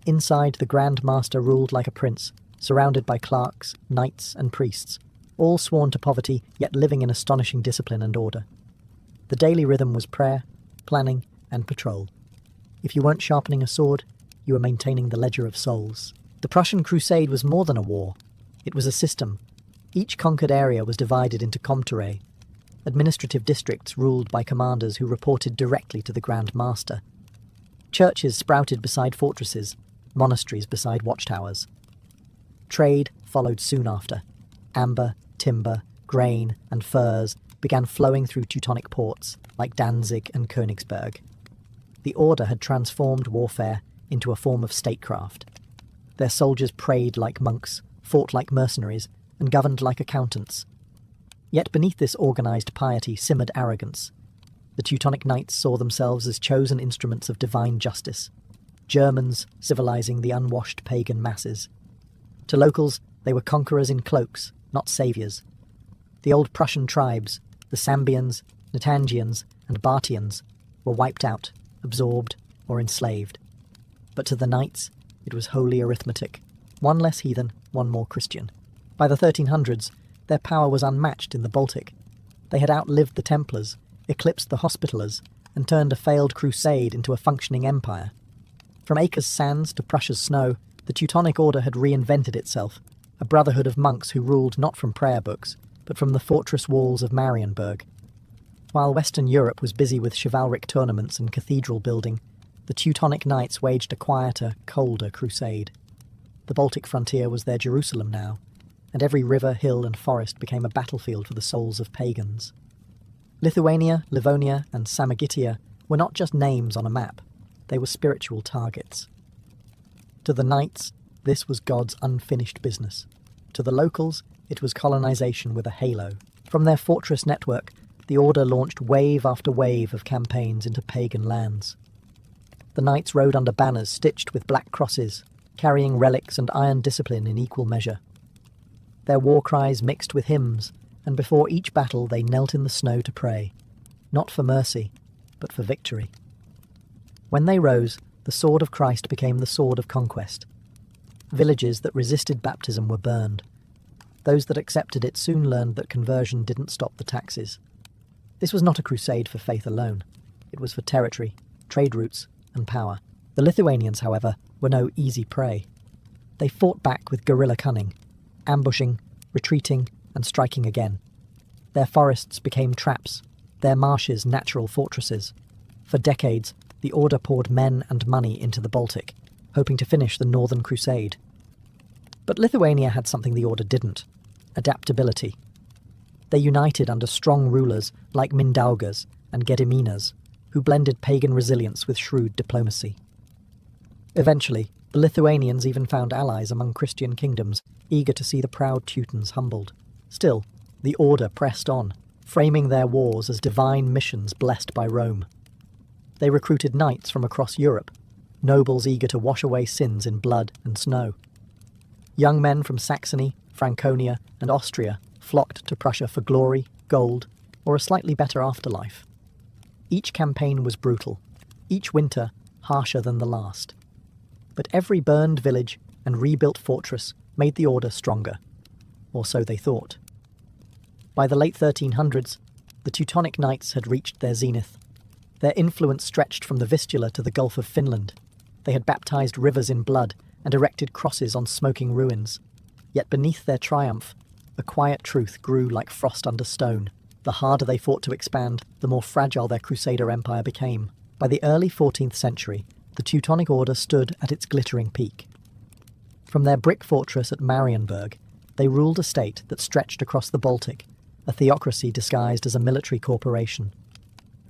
Inside, the Grand Master ruled like a prince, surrounded by clerks, knights, and priests, all sworn to poverty, yet living in astonishing discipline and order. The daily rhythm was prayer, planning, and patrol. If you weren't sharpening a sword, you were maintaining the ledger of souls. The Prussian crusade was more than a war. It was a system. Each conquered area was divided into comtere, administrative districts ruled by commanders who reported directly to the Grand Master. Churches sprouted beside fortresses, monasteries beside watchtowers. Trade followed soon after. Amber, timber, grain, and furs began flowing through Teutonic ports like Danzig and Königsberg. The order had transformed warfare into a form of statecraft. Their soldiers prayed like monks, fought like mercenaries, and governed like accountants. Yet beneath this organised piety simmered arrogance. The Teutonic Knights saw themselves as chosen instruments of divine justice, Germans civilising the unwashed pagan masses. To locals, they were conquerors in cloaks, not saviours. The old Prussian tribes, the Sambians, Natangians, and Bartians, were wiped out, absorbed, or enslaved. But to the knights, it was wholly arithmetic. One less heathen, one more Christian. By the 1300s, their power was unmatched in the Baltic. They had outlived the Templars, eclipsed the Hospitallers, and turned a failed crusade into a functioning empire. From Acre's sands to Prussia's snow, the Teutonic Order had reinvented itself, a brotherhood of monks who ruled not from prayer books, but from the fortress walls of Marienburg. While Western Europe was busy with chivalric tournaments and cathedral building, the Teutonic Knights waged a quieter, colder crusade. The Baltic frontier was their Jerusalem now, and every river, hill, and forest became a battlefield for the souls of pagans. Lithuania, Livonia, and Samogitia were not just names on a map, they were spiritual targets. To the knights, this was God's unfinished business. To the locals, it was colonization with a halo. From their fortress network, the Order launched wave after wave of campaigns into pagan lands. The knights rode under banners stitched with black crosses, carrying relics and iron discipline in equal measure. Their war cries mixed with hymns, and before each battle they knelt in the snow to pray, not for mercy, but for victory. When they rose, the sword of Christ became the sword of conquest. Villages that resisted baptism were burned. Those that accepted it soon learned that conversion didn't stop the taxes. This was not a crusade for faith alone. It was for territory, trade routes, and power. The Lithuanians, however, were no easy prey. They fought back with guerrilla cunning, ambushing, retreating, and striking again. Their forests became traps, their marshes natural fortresses. For decades, the Order poured men and money into the Baltic, hoping to finish the Northern Crusade. But Lithuania had something the Order didn't: adaptability. They united under strong rulers like Mindaugas and Gediminas, who blended pagan resilience with shrewd diplomacy. Eventually, the Lithuanians even found allies among Christian kingdoms, eager to see the proud Teutons humbled. Still, the Order pressed on, framing their wars as divine missions blessed by Rome. They recruited knights from across Europe, nobles eager to wash away sins in blood and snow. Young men from Saxony, Franconia, and Austria flocked to Prussia for glory, gold, or a slightly better afterlife. Each campaign was brutal, each winter harsher than the last. But every burned village and rebuilt fortress made the Order stronger, or so they thought. By the late 1300s, the Teutonic Knights had reached their zenith. Their influence stretched from the Vistula to the Gulf of Finland. They had baptized rivers in blood and erected crosses on smoking ruins. Yet beneath their triumph, a quiet truth grew like frost under stone. The harder they fought to expand, the more fragile their Crusader empire became. By the early 14th century, the Teutonic Order stood at its glittering peak. From their brick fortress at Marienburg, they ruled a state that stretched across the Baltic, a theocracy disguised as a military corporation.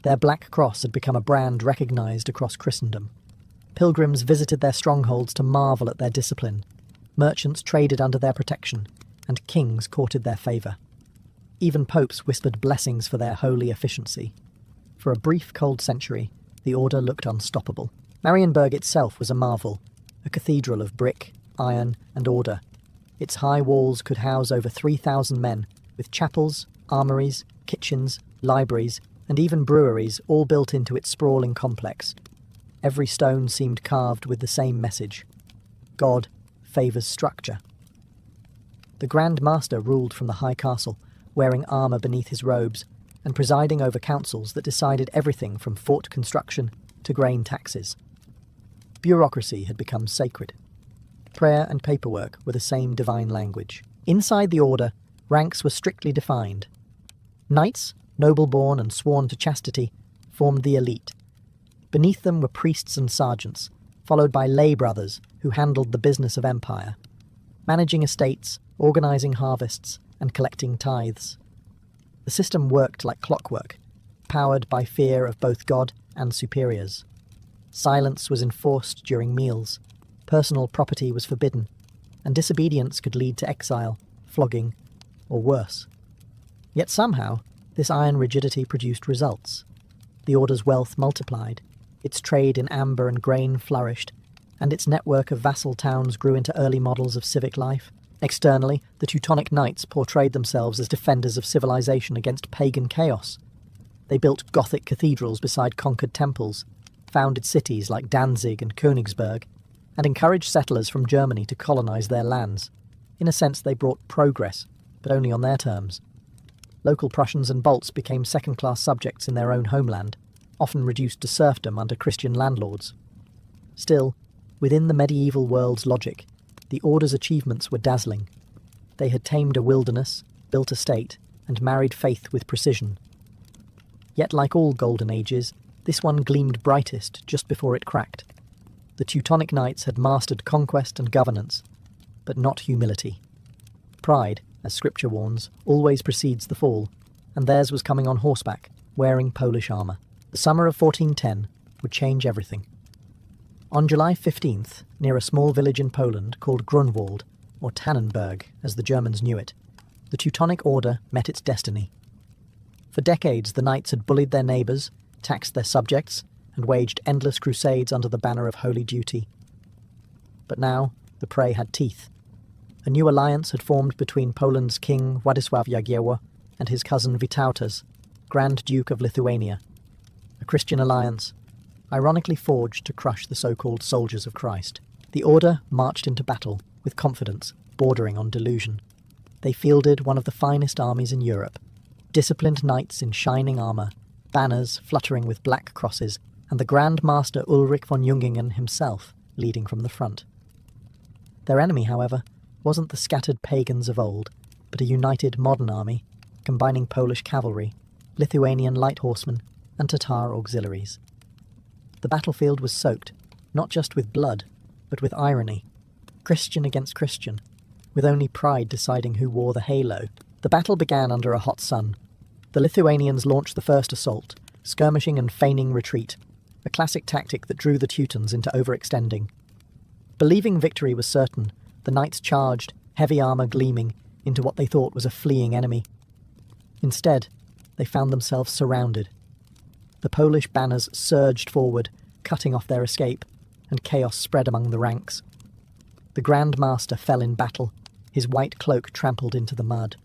Their black cross had become a brand recognised across Christendom. Pilgrims visited their strongholds to marvel at their discipline. Merchants traded under their protection, and kings courted their favour. Even popes whispered blessings for their holy efficiency. For a brief cold century, the order looked unstoppable. Marienburg itself was a marvel, a cathedral of brick, iron, and order. Its high walls could house over 3,000 men, with chapels, armories, kitchens, libraries, and even breweries all built into its sprawling complex. Every stone seemed carved with the same message: God favours structure. The Grand Master ruled from the high castle, wearing armour beneath his robes, and presiding over councils that decided everything from fort construction to grain taxes. Bureaucracy had become sacred. Prayer and paperwork were the same divine language. Inside the order, ranks were strictly defined. Knights, noble-born and sworn to chastity, formed the elite. Beneath them were priests and sergeants, followed by lay brothers who handled the business of empire, managing estates, organising harvests, and collecting tithes. The system worked like clockwork, powered by fear of both God and superiors. Silence was enforced during meals, personal property was forbidden, and disobedience could lead to exile, flogging, or worse. Yet somehow, this iron rigidity produced results. The order's wealth multiplied, its trade in amber and grain flourished, and its network of vassal towns grew into early models of civic life. Externally, the Teutonic Knights portrayed themselves as defenders of civilization against pagan chaos. They built Gothic cathedrals beside conquered temples, founded cities like Danzig and Königsberg, and encouraged settlers from Germany to colonize their lands. In a sense, they brought progress, but only on their terms. Local Prussians and Balts became second-class subjects in their own homeland, often reduced to serfdom under Christian landlords. Still, within the medieval world's logic, the Order's achievements were dazzling. They had tamed a wilderness, built a state, and married faith with precision. Yet, like all golden ages, this one gleamed brightest just before it cracked. The Teutonic Knights had mastered conquest and governance, but not humility. Pride, as scripture warns, always precedes the fall, and theirs was coming on horseback, wearing Polish armour. The summer of 1410 would change everything. On July 15th, near a small village in Poland called Grunwald, or Tannenberg as the Germans knew it, the Teutonic Order met its destiny. For decades the knights had bullied their neighbours, taxed their subjects, and waged endless crusades under the banner of holy duty. But now the prey had teeth. A new alliance had formed between Poland's king Władysław Jagiełło and his cousin Vytautas, Grand Duke of Lithuania. A Christian alliance, ironically forged to crush the so-called soldiers of Christ. The Order marched into battle with confidence bordering on delusion. They fielded one of the finest armies in Europe, disciplined knights in shining armour, banners fluttering with black crosses, and the Grand Master Ulrich von Jungingen himself leading from the front. Their enemy, however, wasn't the scattered pagans of old, but a united modern army, combining Polish cavalry, Lithuanian light horsemen, and Tatar auxiliaries. The battlefield was soaked, not just with blood, but with irony. Christian against Christian, with only pride deciding who wore the halo. The battle began under a hot sun. The Lithuanians launched the first assault, skirmishing and feigning retreat, a classic tactic that drew the Teutons into overextending. Believing victory was certain, the knights charged, heavy armour gleaming, into what they thought was a fleeing enemy. Instead, they found themselves surrounded. The Polish banners surged forward, cutting off their escape, and chaos spread among the ranks. The Grand Master fell in battle, his white cloak trampled into the mud.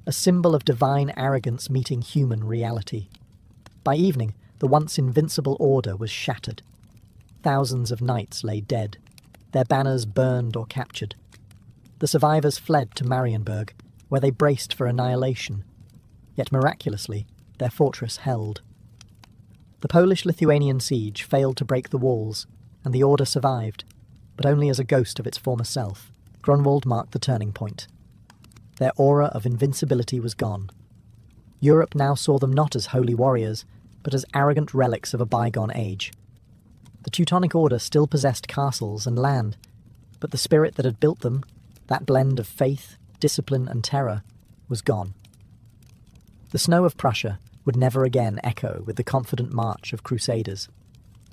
A symbol of divine arrogance meeting human reality. By evening, the once invincible order was shattered. Thousands of knights lay dead, their banners burned or captured. The survivors fled to Marienburg, where they braced for annihilation. Yet miraculously, their fortress held. The Polish-Lithuanian siege failed to break the walls, and the Order survived, but only as a ghost of its former self. Grunwald marked the turning point. Their aura of invincibility was gone. Europe now saw them not as holy warriors, but as arrogant relics of a bygone age. The Teutonic Order still possessed castles and land, but the spirit that had built them, that blend of faith, discipline and terror, was gone. The snow of Prussia would never again echo with the confident march of crusaders.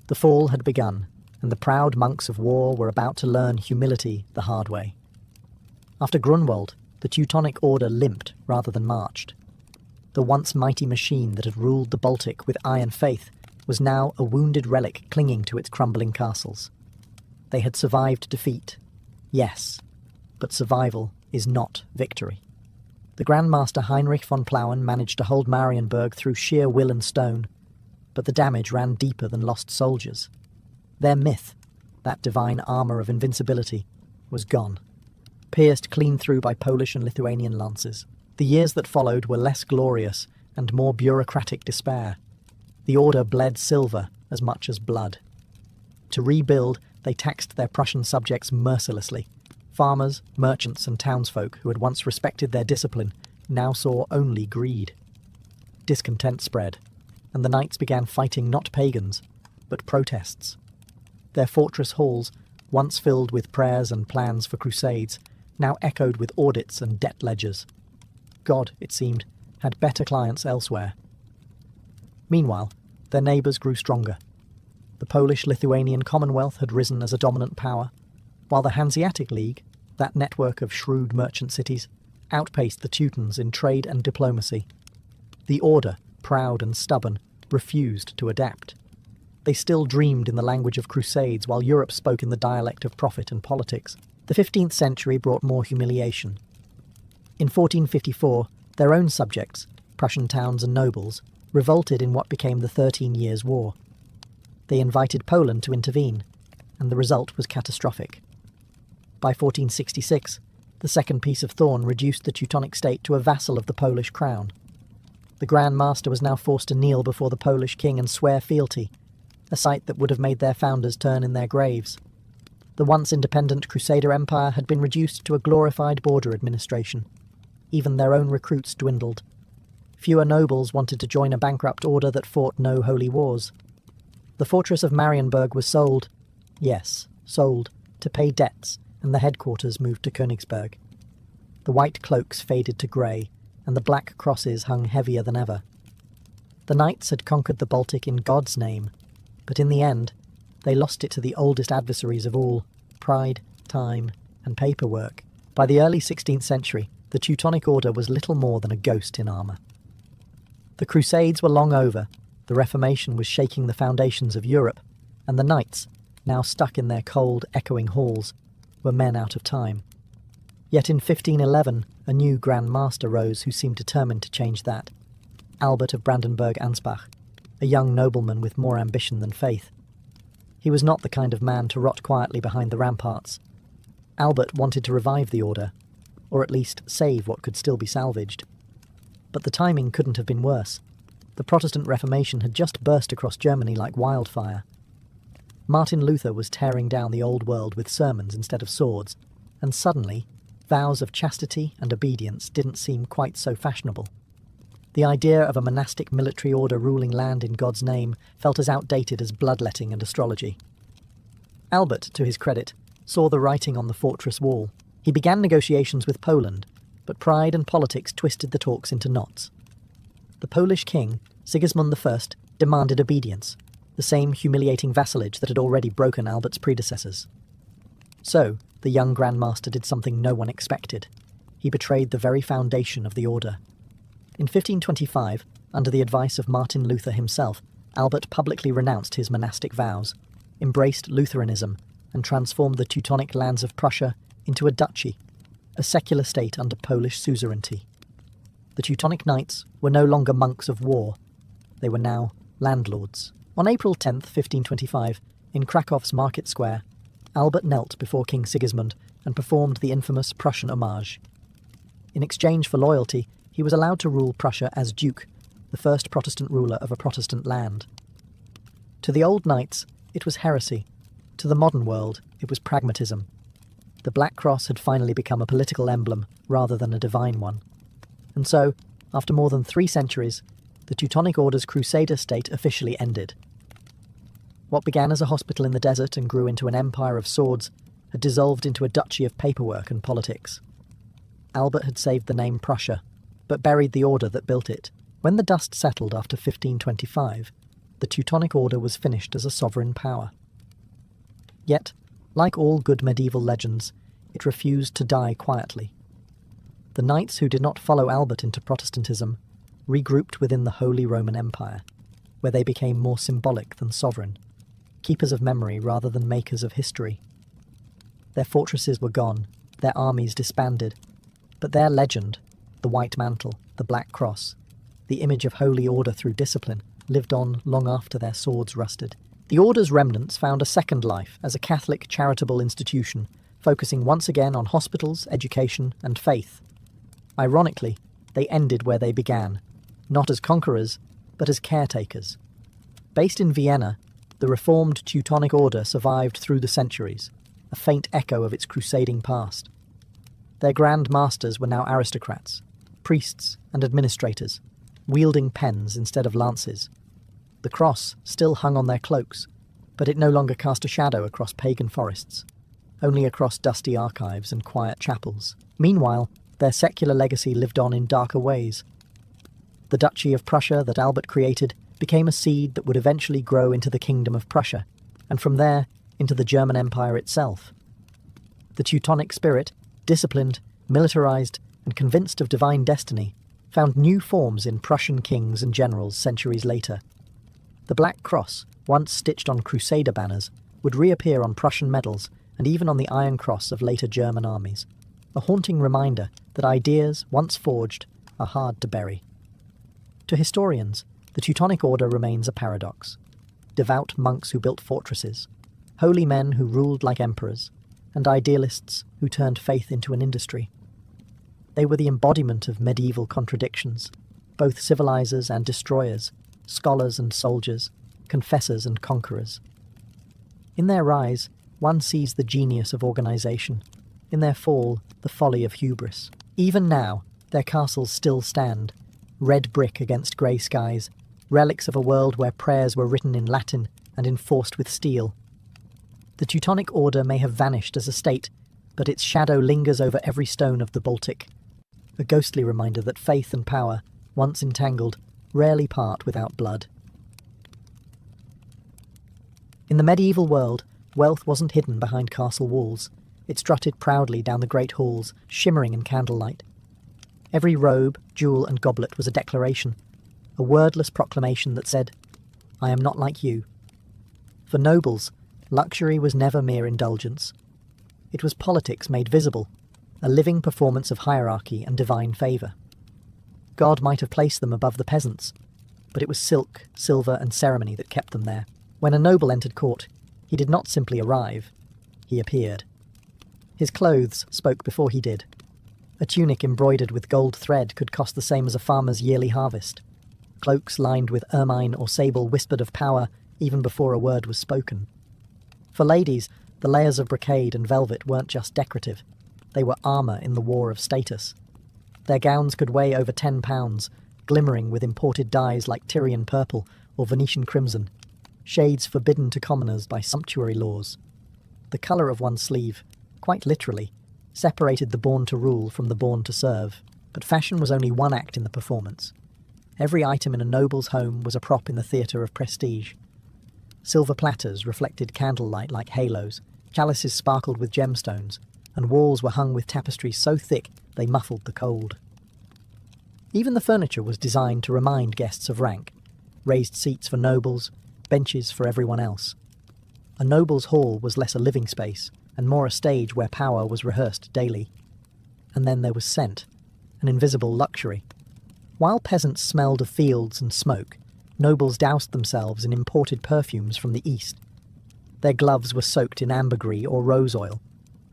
The fall had begun, and the proud monks of war were about to learn humility the hard way. After Grunwald, the Teutonic Order limped rather than marched. The once mighty machine that had ruled the Baltic with iron faith was now a wounded relic clinging to its crumbling castles. They had survived defeat, yes, but survival is not victory. The Grand Master Heinrich von Plauen managed to hold Marienburg through sheer will and stone, but the damage ran deeper than lost soldiers. Their myth, that divine armour of invincibility, was gone, pierced clean through by Polish and Lithuanian lances. The years that followed were less glorious and more bureaucratic despair. The Order bled silver as much as blood. To rebuild, they taxed their Prussian subjects mercilessly. Farmers, merchants, and townsfolk who had once respected their discipline now saw only greed. Discontent spread, and the knights began fighting not pagans, but protests. Their fortress halls, once filled with prayers and plans for crusades, now echoed with audits and debt ledgers. God, it seemed, had better clients elsewhere. Meanwhile, their neighbours grew stronger. The Polish-Lithuanian Commonwealth had risen as a dominant power, while the Hanseatic League, that network of shrewd merchant cities, outpaced the Teutons in trade and diplomacy. The Order, proud and stubborn, refused to adapt. They still dreamed in the language of crusades while Europe spoke in the dialect of profit and politics. The 15th century brought more humiliation. In 1454, their own subjects, Prussian towns and nobles, revolted in what became the 13 Years' War. They invited Poland to intervene, and the result was catastrophic. By 1466, the Second Peace of Thorn reduced the Teutonic state to a vassal of the Polish crown. The Grand Master was now forced to kneel before the Polish king and swear fealty, a sight that would have made their founders turn in their graves. The once independent Crusader Empire had been reduced to a glorified border administration. Even their own recruits dwindled. Fewer nobles wanted to join a bankrupt order that fought no holy wars. The fortress of Marienburg was sold, yes, sold, to pay debts, and the headquarters moved to Königsberg. The white cloaks faded to grey, and the black crosses hung heavier than ever. The knights had conquered the Baltic in God's name, but in the end, they lost it to the oldest adversaries of all, pride, time, and paperwork. By the early 16th century, the Teutonic Order was little more than a ghost in armour. The Crusades were long over, the Reformation was shaking the foundations of Europe, and the knights, now stuck in their cold, echoing halls, were men out of time. Yet in 1511, a new Grand Master rose who seemed determined to change that. Albert of Brandenburg-Ansbach, a young nobleman with more ambition than faith. He was not the kind of man to rot quietly behind the ramparts. Albert wanted to revive the order, or at least save what could still be salvaged. But the timing couldn't have been worse. The Protestant Reformation had just burst across Germany like wildfire. Martin Luther was tearing down the old world with sermons instead of swords, and suddenly, vows of chastity and obedience didn't seem quite so fashionable. The idea of a monastic military order ruling land in God's name felt as outdated as bloodletting and astrology. Albert, to his credit, saw the writing on the fortress wall. He began negotiations with Poland, but pride and politics twisted the talks into knots. The Polish king, Sigismund I, demanded obedience, the same humiliating vassalage that had already broken Albert's predecessors. So, the young Grand Master did something no one expected. He betrayed the very foundation of the order. In 1525, under the advice of Martin Luther himself, Albert publicly renounced his monastic vows, embraced Lutheranism, and transformed the Teutonic lands of Prussia into a duchy, a secular state under Polish suzerainty. The Teutonic Knights were no longer monks of war. They were now landlords. On April 10, 1525, in Krakow's market square, Albert knelt before King Sigismund and performed the infamous Prussian homage. In exchange for loyalty, he was allowed to rule Prussia as Duke, the first Protestant ruler of a Protestant land. To the old knights, it was heresy. To the modern world, it was pragmatism. The Black Cross had finally become a political emblem rather than a divine one. And so, after more than 3 centuries, the Teutonic Order's Crusader state officially ended. What began as a hospital in the desert and grew into an empire of swords had dissolved into a duchy of paperwork and politics. Albert had saved the name Prussia, but buried the order that built it, When the dust settled after 1525, the Teutonic Order was finished as a sovereign power. Yet, like all good medieval legends, it refused to die quietly. The knights who did not follow Albert into Protestantism regrouped within the Holy Roman Empire, where they became more symbolic than sovereign, keepers of memory rather than makers of history. Their fortresses were gone, their armies disbanded, but their legend, the White Mantle, the Black Cross, the image of holy order through discipline, lived on long after their swords rusted. The Order's remnants found a second life as a Catholic charitable institution, focusing once again on hospitals, education, and faith. Ironically, they ended where they began, not as conquerors, but as caretakers. Based in Vienna, the Reformed Teutonic Order survived through the centuries, a faint echo of its crusading past. Their Grand Masters were now aristocrats, priests and administrators, wielding pens instead of lances. The cross still hung on their cloaks, but it no longer cast a shadow across pagan forests, only across dusty archives and quiet chapels. Meanwhile, their secular legacy lived on in darker ways. The Duchy of Prussia that Albert created became a seed that would eventually grow into the Kingdom of Prussia, and from there into the German Empire itself. The Teutonic spirit, disciplined, militarized, and convinced of divine destiny, found new forms in Prussian kings and generals centuries later. The Black Cross, once stitched on Crusader banners, would reappear on Prussian medals and even on the Iron Cross of later German armies, a haunting reminder that ideas, once forged, are hard to bury. To historians, the Teutonic Order remains a paradox. Devout monks who built fortresses, holy men who ruled like emperors, and idealists who turned faith into an industry. They were the embodiment of medieval contradictions, both civilizers and destroyers, scholars and soldiers, confessors and conquerors. In their rise, one sees the genius of organization. In their fall, the folly of hubris. Even now, their castles still stand, red brick against grey skies, relics of a world where prayers were written in Latin and enforced with steel. The Teutonic Order may have vanished as a state, but its shadow lingers over every stone of the Baltic, a ghostly reminder that faith and power, once entangled, rarely part without blood. In the medieval world, wealth wasn't hidden behind castle walls. It strutted proudly down the great halls, shimmering in candlelight. Every robe, jewel, and goblet was a declaration, a wordless proclamation that said, "I am not like you." For nobles, luxury was never mere indulgence. It was politics made visible, a living performance of hierarchy and divine favour. God might have placed them above the peasants, but it was silk, silver, and ceremony that kept them there. When a noble entered court, he did not simply arrive, he appeared. His clothes spoke before he did. A tunic embroidered with gold thread could cost the same as a farmer's yearly harvest. Cloaks lined with ermine or sable whispered of power even before a word was spoken. For ladies, the layers of brocade and velvet weren't just decorative. They were armour in the war of status. Their gowns could weigh over 10 pounds, glimmering with imported dyes like Tyrian purple or Venetian crimson, shades forbidden to commoners by sumptuary laws. The colour of one's sleeve, quite literally, separated the born to rule from the born to serve, but fashion was only one act in the performance. Every item in a noble's home was a prop in the theatre of prestige. Silver platters reflected candlelight like halos, chalices sparkled with gemstones, and walls were hung with tapestries so thick they muffled the cold. Even the furniture was designed to remind guests of rank, raised seats for nobles, benches for everyone else. A noble's hall was less a living space and more a stage where power was rehearsed daily. And then there was scent, an invisible luxury. While peasants smelled of fields and smoke, nobles doused themselves in imported perfumes from the east. Their gloves were soaked in ambergris or rose oil.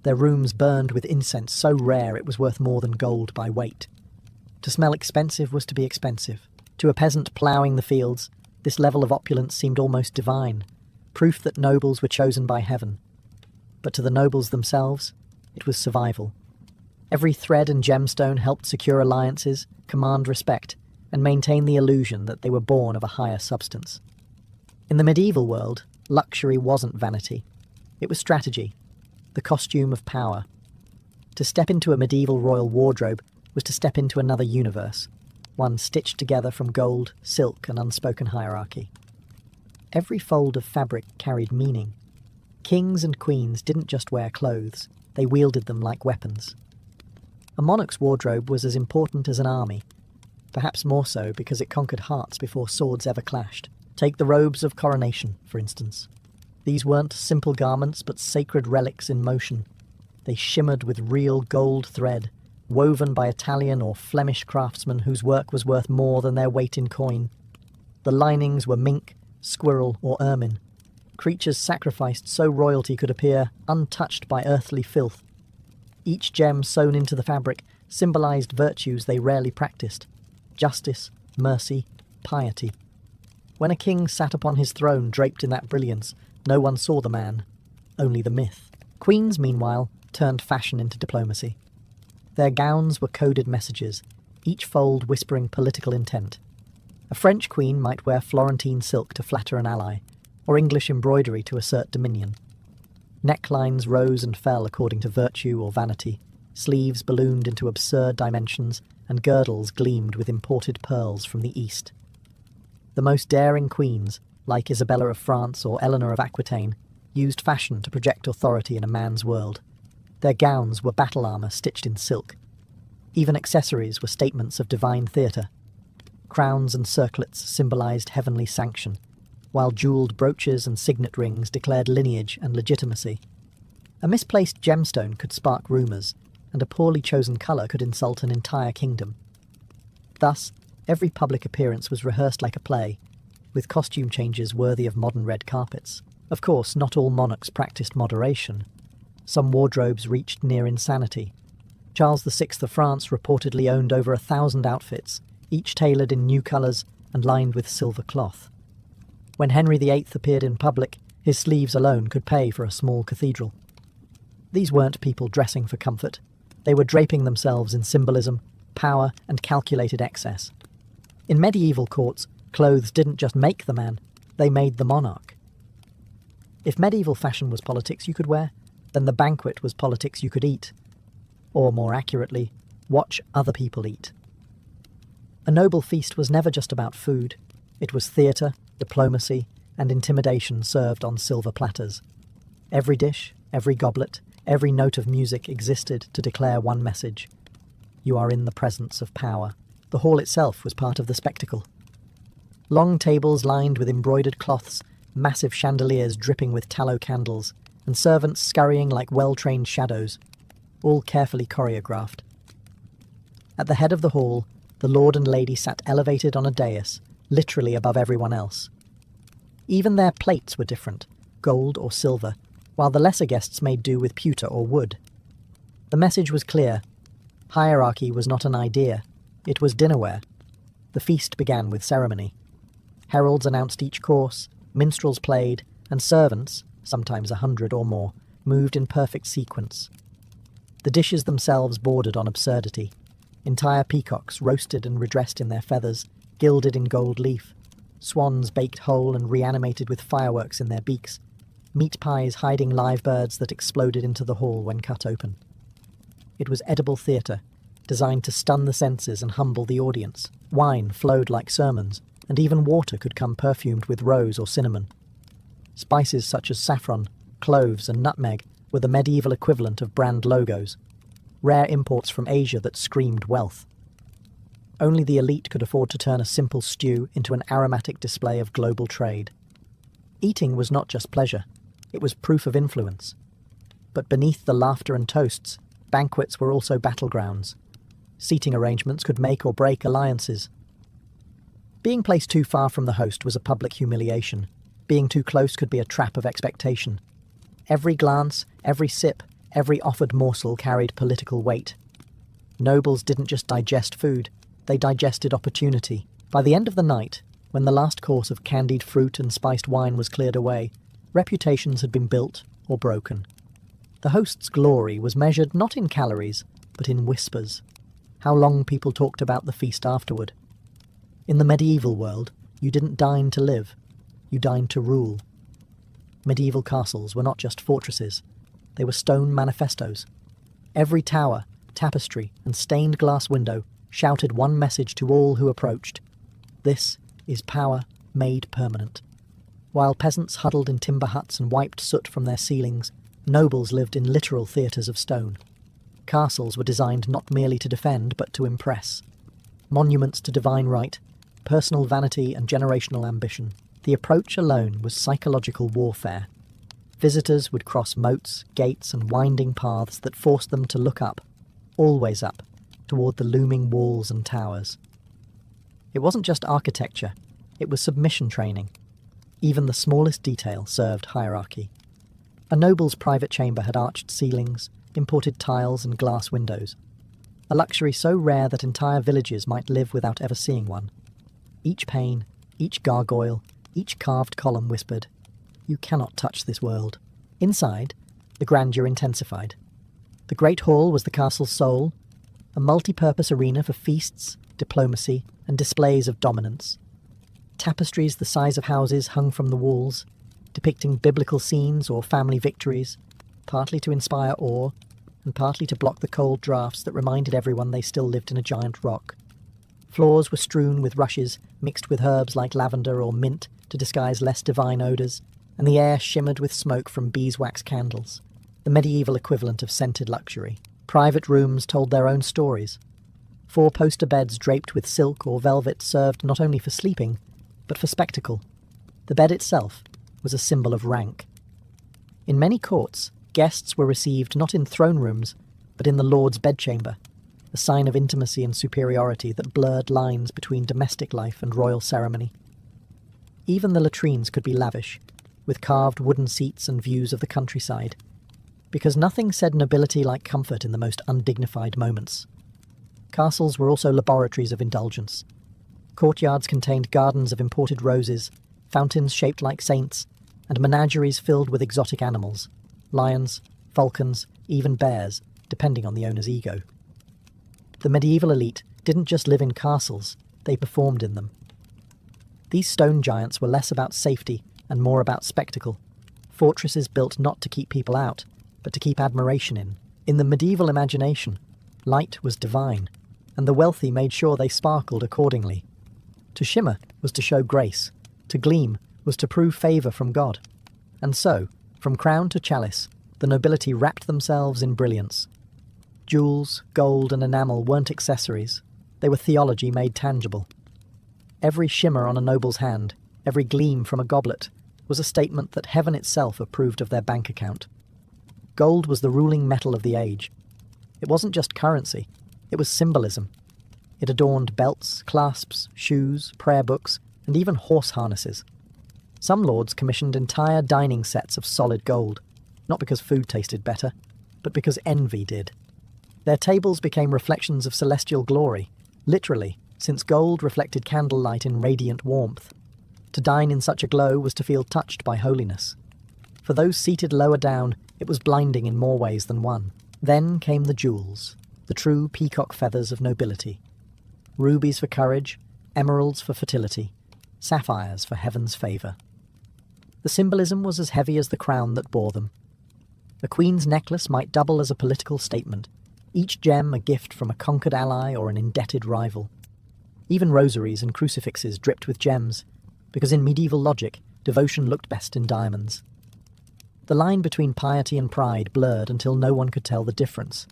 Their rooms burned with incense so rare it was worth more than gold by weight. To smell expensive was to be expensive. To a peasant ploughing the fields, this level of opulence seemed almost divine, proof that nobles were chosen by heaven. But to the nobles themselves, it was survival. Every thread and gemstone helped secure alliances, command respect, and maintain the illusion that they were born of a higher substance. In the medieval world, luxury wasn't vanity. It was strategy, the costume of power. To step into a medieval royal wardrobe was to step into another universe. one stitched together from gold, silk, and unspoken hierarchy. Every fold of fabric carried meaning. Kings and queens didn't just wear clothes, they wielded them like weapons. A monarch's wardrobe was as important as an army, perhaps more so because it conquered hearts before swords ever clashed. Take the robes of coronation, for instance. These weren't simple garments, but sacred relics in motion. They shimmered with real gold thread, woven by Italian or Flemish craftsmen whose work was worth more than their weight in coin. The linings were mink, squirrel, or ermine, creatures sacrificed so royalty could appear untouched by earthly filth. Each gem sewn into the fabric symbolized virtues they rarely practiced: justice, mercy, piety. When a king sat upon his throne draped in that brilliance, no one saw the man, only the myth. Queens, meanwhile, turned fashion into diplomacy. Their gowns were coded messages, each fold whispering political intent. A French queen might wear Florentine silk to flatter an ally, or English embroidery to assert dominion. Necklines rose and fell according to virtue or vanity, sleeves ballooned into absurd dimensions, and girdles gleamed with imported pearls from the East. The most daring queens, like Isabella of France or Eleanor of Aquitaine, used fashion to project authority in a man's world. Their gowns were battle armour stitched in silk. Even accessories were statements of divine theatre. Crowns and circlets symbolised heavenly sanction, while jewelled brooches and signet rings declared lineage and legitimacy. A misplaced gemstone could spark rumours, and a poorly chosen colour could insult an entire kingdom. Thus, every public appearance was rehearsed like a play, with costume changes worthy of modern red carpets. Of course, not all monarchs practiced moderation. Some wardrobes reached near insanity. Charles VI of France reportedly owned over 1,000 outfits, each tailored in new colours and lined with silver cloth. When Henry VIII appeared in public, his sleeves alone could pay for a small cathedral. These weren't people dressing for comfort. They were draping themselves in symbolism, power, and calculated excess. In medieval courts, clothes didn't just make the man, they made the monarch. If medieval fashion was politics you could wear, then the banquet was politics you could eat. Or, more accurately, watch other people eat. A noble feast was never just about food. It was theatre, diplomacy, and intimidation served on silver platters. Every dish, every goblet, every note of music existed to declare one message: you are in the presence of power. The hall itself was part of the spectacle. Long tables lined with embroidered cloths, massive chandeliers dripping with tallow candles, and servants scurrying like well-trained shadows, all carefully choreographed. At the head of the hall, the lord and lady sat elevated on a dais, literally above everyone else. Even their plates were different, gold or silver, while the lesser guests made do with pewter or wood. The message was clear. Hierarchy was not an idea, it was dinnerware. The feast began with ceremony. Heralds announced each course, minstrels played, and servants, sometimes 100 or more, moved in perfect sequence. The dishes themselves bordered on absurdity. Entire peacocks roasted and redressed in their feathers, gilded in gold leaf, swans baked whole and reanimated with fireworks in their beaks, meat pies hiding live birds that exploded into the hall when cut open. It was edible theatre, designed to stun the senses and humble the audience. Wine flowed like sermons, and even water could come perfumed with rose or cinnamon. Spices such as saffron, cloves, and nutmeg were the medieval equivalent of brand logos, rare imports from Asia that screamed wealth. Only the elite could afford to turn a simple stew into an aromatic display of global trade. Eating was not just pleasure, it was proof of influence. But beneath the laughter and toasts, banquets were also battlegrounds. Seating arrangements could make or break alliances. Being placed too far from the host was a public humiliation. Being too close could be a trap of expectation. Every glance, every sip, every offered morsel carried political weight. Nobles didn't just digest food, they digested opportunity. By the end of the night, when the last course of candied fruit and spiced wine was cleared away, reputations had been built or broken. The host's glory was measured not in calories, but in whispers. How long people talked about the feast afterward. In the medieval world, you didn't dine to live, you dined to rule. Medieval castles were not just fortresses, they were stone manifestos. Every tower, tapestry, and stained glass window shouted one message to all who approached. This is power made permanent. While peasants huddled in timber huts and wiped soot from their ceilings, nobles lived in literal theatres of stone. Castles were designed not merely to defend, but to impress. Monuments to divine right, personal vanity and generational ambition. The approach alone was psychological warfare. Visitors would cross moats, gates, and winding paths that forced them to look up, always up, toward the looming walls and towers. It wasn't just architecture, it was submission training. Even the smallest detail served hierarchy. A noble's private chamber had arched ceilings, imported tiles and glass windows. A luxury so rare that entire villages might live without ever seeing one. Each pane, each gargoyle, each carved column whispered, "You cannot touch this world." Inside, the grandeur intensified. The Great Hall was the castle's soul, a multi-purpose arena for feasts, diplomacy, and displays of dominance. Tapestries the size of houses hung from the walls, depicting biblical scenes or family victories, partly to inspire awe, and partly to block the cold draughts that reminded everyone they still lived in a giant rock. Floors were strewn with rushes mixed with herbs like lavender or mint to disguise less divine odours, and the air shimmered with smoke from beeswax candles, the medieval equivalent of scented luxury. Private rooms told their own stories. 4-poster beds draped with silk or velvet served not only for sleeping, but for spectacle. The bed itself was a symbol of rank. In many courts, guests were received not in throne rooms, but in the lord's bedchamber, a sign of intimacy and superiority that blurred lines between domestic life and royal ceremony. Even the latrines could be lavish, with carved wooden seats and views of the countryside, because nothing said nobility like comfort in the most undignified moments. Castles were also laboratories of indulgence. Courtyards contained gardens of imported roses, fountains shaped like saints, and menageries filled with exotic animals, lions, falcons, even bears, depending on the owner's ego. The medieval elite didn't just live in castles, they performed in them. These stone giants were less about safety and more about spectacle, fortresses built not to keep people out, but to keep admiration in. In the medieval imagination, light was divine, and the wealthy made sure they sparkled accordingly. To shimmer was to show grace, to gleam was to prove favour from God. And so, from crown to chalice, the nobility wrapped themselves in brilliance. Jewels, gold and enamel weren't accessories, they were theology made tangible. Every shimmer on a noble's hand, every gleam from a goblet, was a statement that heaven itself approved of their bank account. Gold was the ruling metal of the age. It wasn't just currency, it was symbolism. It adorned belts, clasps, shoes, prayer books, and even horse harnesses. Some lords commissioned entire dining sets of solid gold, not because food tasted better, but because envy did. Their tables became reflections of celestial glory, literally, since gold reflected candlelight in radiant warmth. To dine in such a glow was to feel touched by holiness. For those seated lower down, it was blinding in more ways than one. Then came the jewels, the true peacock feathers of nobility. Rubies for courage, emeralds for fertility, sapphires for heaven's favour. The symbolism was as heavy as the crown that bore them. A queen's necklace might double as a political statement, each gem a gift from a conquered ally or an indebted rival. Even rosaries and crucifixes dripped with gems, because in medieval logic, devotion looked best in diamonds. The line between piety and pride blurred until no one could tell the difference.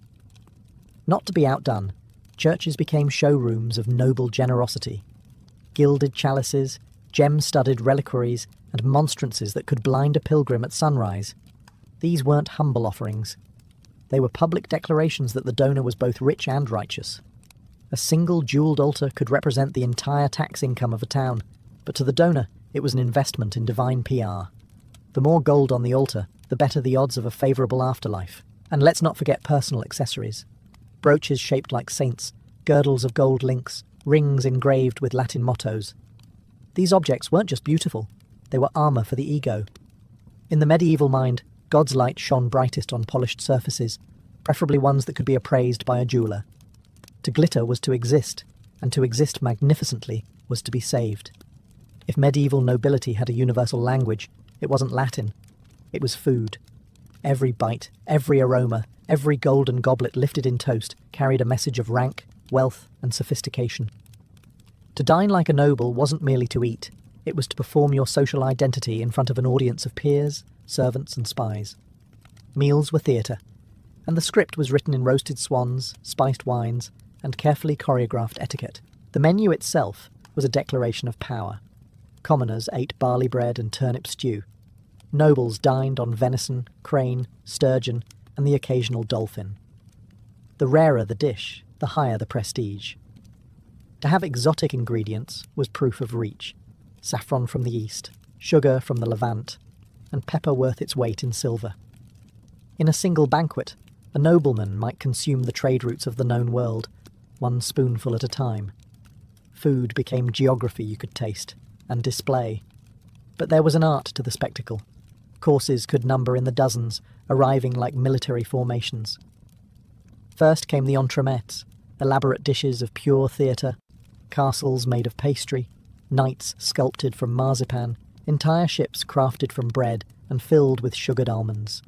Not to be outdone, churches became showrooms of noble generosity. Gilded chalices, gem-studded reliquaries, and monstrances that could blind a pilgrim at sunrise. These weren't humble offerings. They were public declarations that the donor was both rich and righteous. A single jewelled altar could represent the entire tax income of a town, but to the donor, it was an investment in divine PR. The more gold on the altar, the better the odds of a favourable afterlife. And let's not forget personal accessories. Brooches shaped like saints, girdles of gold links, rings engraved with Latin mottos. These objects weren't just beautiful, they were armour for the ego. In the medieval mind, God's light shone brightest on polished surfaces, preferably ones that could be appraised by a jeweller. To glitter was to exist, and to exist magnificently was to be saved. If medieval nobility had a universal language, it wasn't Latin, it was food. Every bite, every aroma, every golden goblet lifted in toast carried a message of rank, wealth, and sophistication. To dine like a noble wasn't merely to eat, it was to perform your social identity in front of an audience of peers, servants, and spies. Meals were theatre, and the script was written in roasted swans, spiced wines, and carefully choreographed etiquette. The menu itself was a declaration of power. Commoners ate barley bread and turnip stew. Nobles dined on venison, crane, sturgeon, and the occasional dolphin. The rarer the dish, the higher the prestige. To have exotic ingredients was proof of reach. Saffron from the east, sugar from the Levant, and pepper worth its weight in silver. In a single banquet, a nobleman might consume the trade routes of the known world, one spoonful at a time. Food became geography you could taste and display. But there was an art to the spectacle. Courses could number in the dozens, arriving like military formations. First came the entremets, elaborate dishes of pure theatre, castles made of pastry, knights sculpted from marzipan, entire ships crafted from bread and filled with sugared almonds.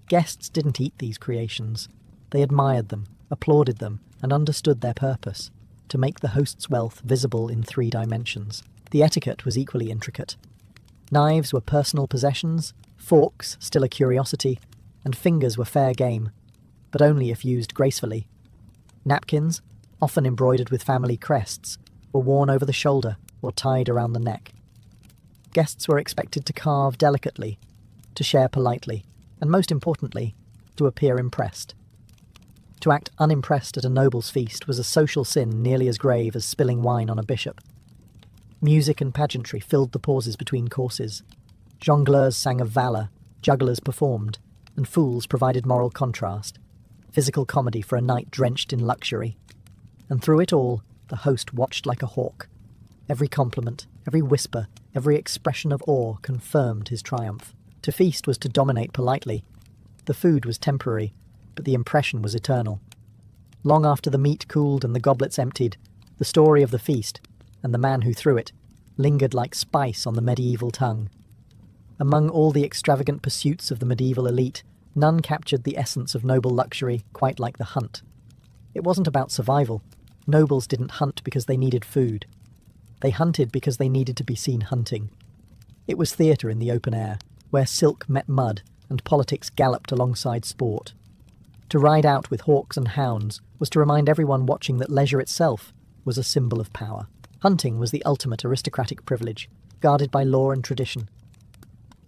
Guests didn't eat these creations. They admired them, applauded them, and understood their purpose, to make the host's wealth visible in 3 dimensions. The etiquette was equally intricate. Knives were personal possessions, forks still a curiosity, and fingers were fair game, but only if used gracefully. Napkins, often embroidered with family crests, were worn over the shoulder or tied around the neck. Guests were expected to carve delicately, to share politely, and most importantly, to appear impressed. To act unimpressed at a noble's feast was a social sin nearly as grave as spilling wine on a bishop. Music and pageantry filled the pauses between courses. Jongleurs sang of valour, jugglers performed, and fools provided moral contrast, physical comedy for a night drenched in luxury. And through it all, the host watched like a hawk. Every compliment, every whisper, every expression of awe confirmed his triumph. To feast was to dominate politely. The food was temporary, but the impression was eternal. Long after the meat cooled and the goblets emptied, the story of the feast, and the man who threw it, lingered like spice on the medieval tongue. Among all the extravagant pursuits of the medieval elite, none captured the essence of noble luxury quite like the hunt. It wasn't about survival. Nobles didn't hunt because they needed food. They hunted because they needed to be seen hunting. It was theatre in the open air, where silk met mud and politics galloped alongside sport. To ride out with hawks and hounds was to remind everyone watching that leisure itself was a symbol of power. Hunting was the ultimate aristocratic privilege, guarded by law and tradition.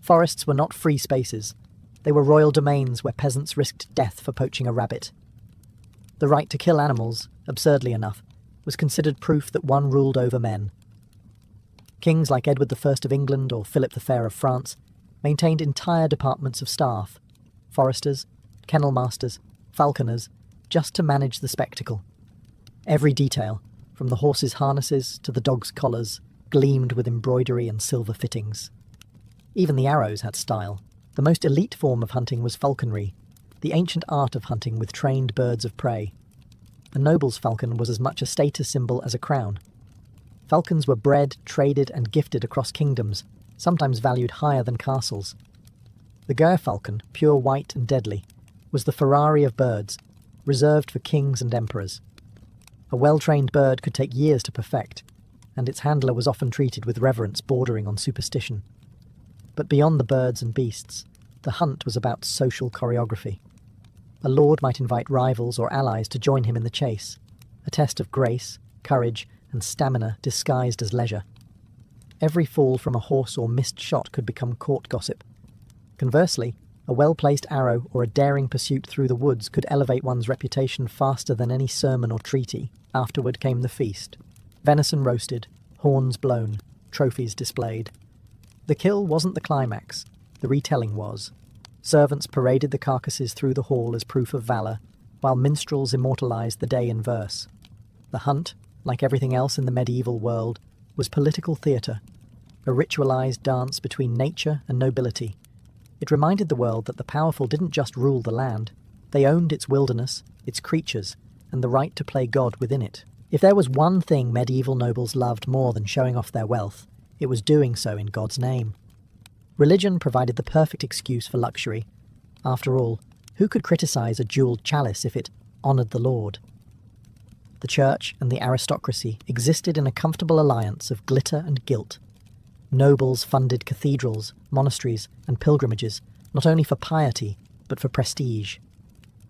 Forests were not free spaces. They were royal domains where peasants risked death for poaching a rabbit. The right to kill animals, absurdly enough, was considered proof that one ruled over men. Kings like Edward I of England or Philip the Fair of France maintained entire departments of staff, foresters, kennel masters, falconers, just to manage the spectacle. Every detail, from the horses' harnesses to the dogs' collars, gleamed with embroidery and silver fittings. Even the arrows had style. The most elite form of hunting was falconry, the ancient art of hunting with trained birds of prey. A noble's falcon was as much a status symbol as a crown. Falcons were bred, traded, and gifted across kingdoms, sometimes valued higher than castles. The gerfalcon, pure white and deadly, was the Ferrari of birds, reserved for kings and emperors. A well-trained bird could take years to perfect, and its handler was often treated with reverence bordering on superstition. But beyond the birds and beasts, the hunt was about social choreography. A lord might invite rivals or allies to join him in the chase, a test of grace, courage, and stamina disguised as leisure. Every fall from a horse or missed shot could become court gossip. Conversely, a well-placed arrow or a daring pursuit through the woods could elevate one's reputation faster than any sermon or treaty. Afterward came the feast. Venison roasted, horns blown, trophies displayed. The kill wasn't the climax, the retelling was. Servants paraded the carcasses through the hall as proof of valour, while minstrels immortalised the day in verse. The hunt, like everything else in the medieval world, was political theatre, a ritualised dance between nature and nobility. It reminded the world that the powerful didn't just rule the land, they owned its wilderness, its creatures, and the right to play God within it. If there was one thing medieval nobles loved more than showing off their wealth, it was doing so in God's name. Religion provided the perfect excuse for luxury. After all, who could criticise a jewelled chalice if it honoured the Lord? The church and the aristocracy existed in a comfortable alliance of glitter and gilt. Nobles funded cathedrals, monasteries, and pilgrimages, not only for piety, but for prestige.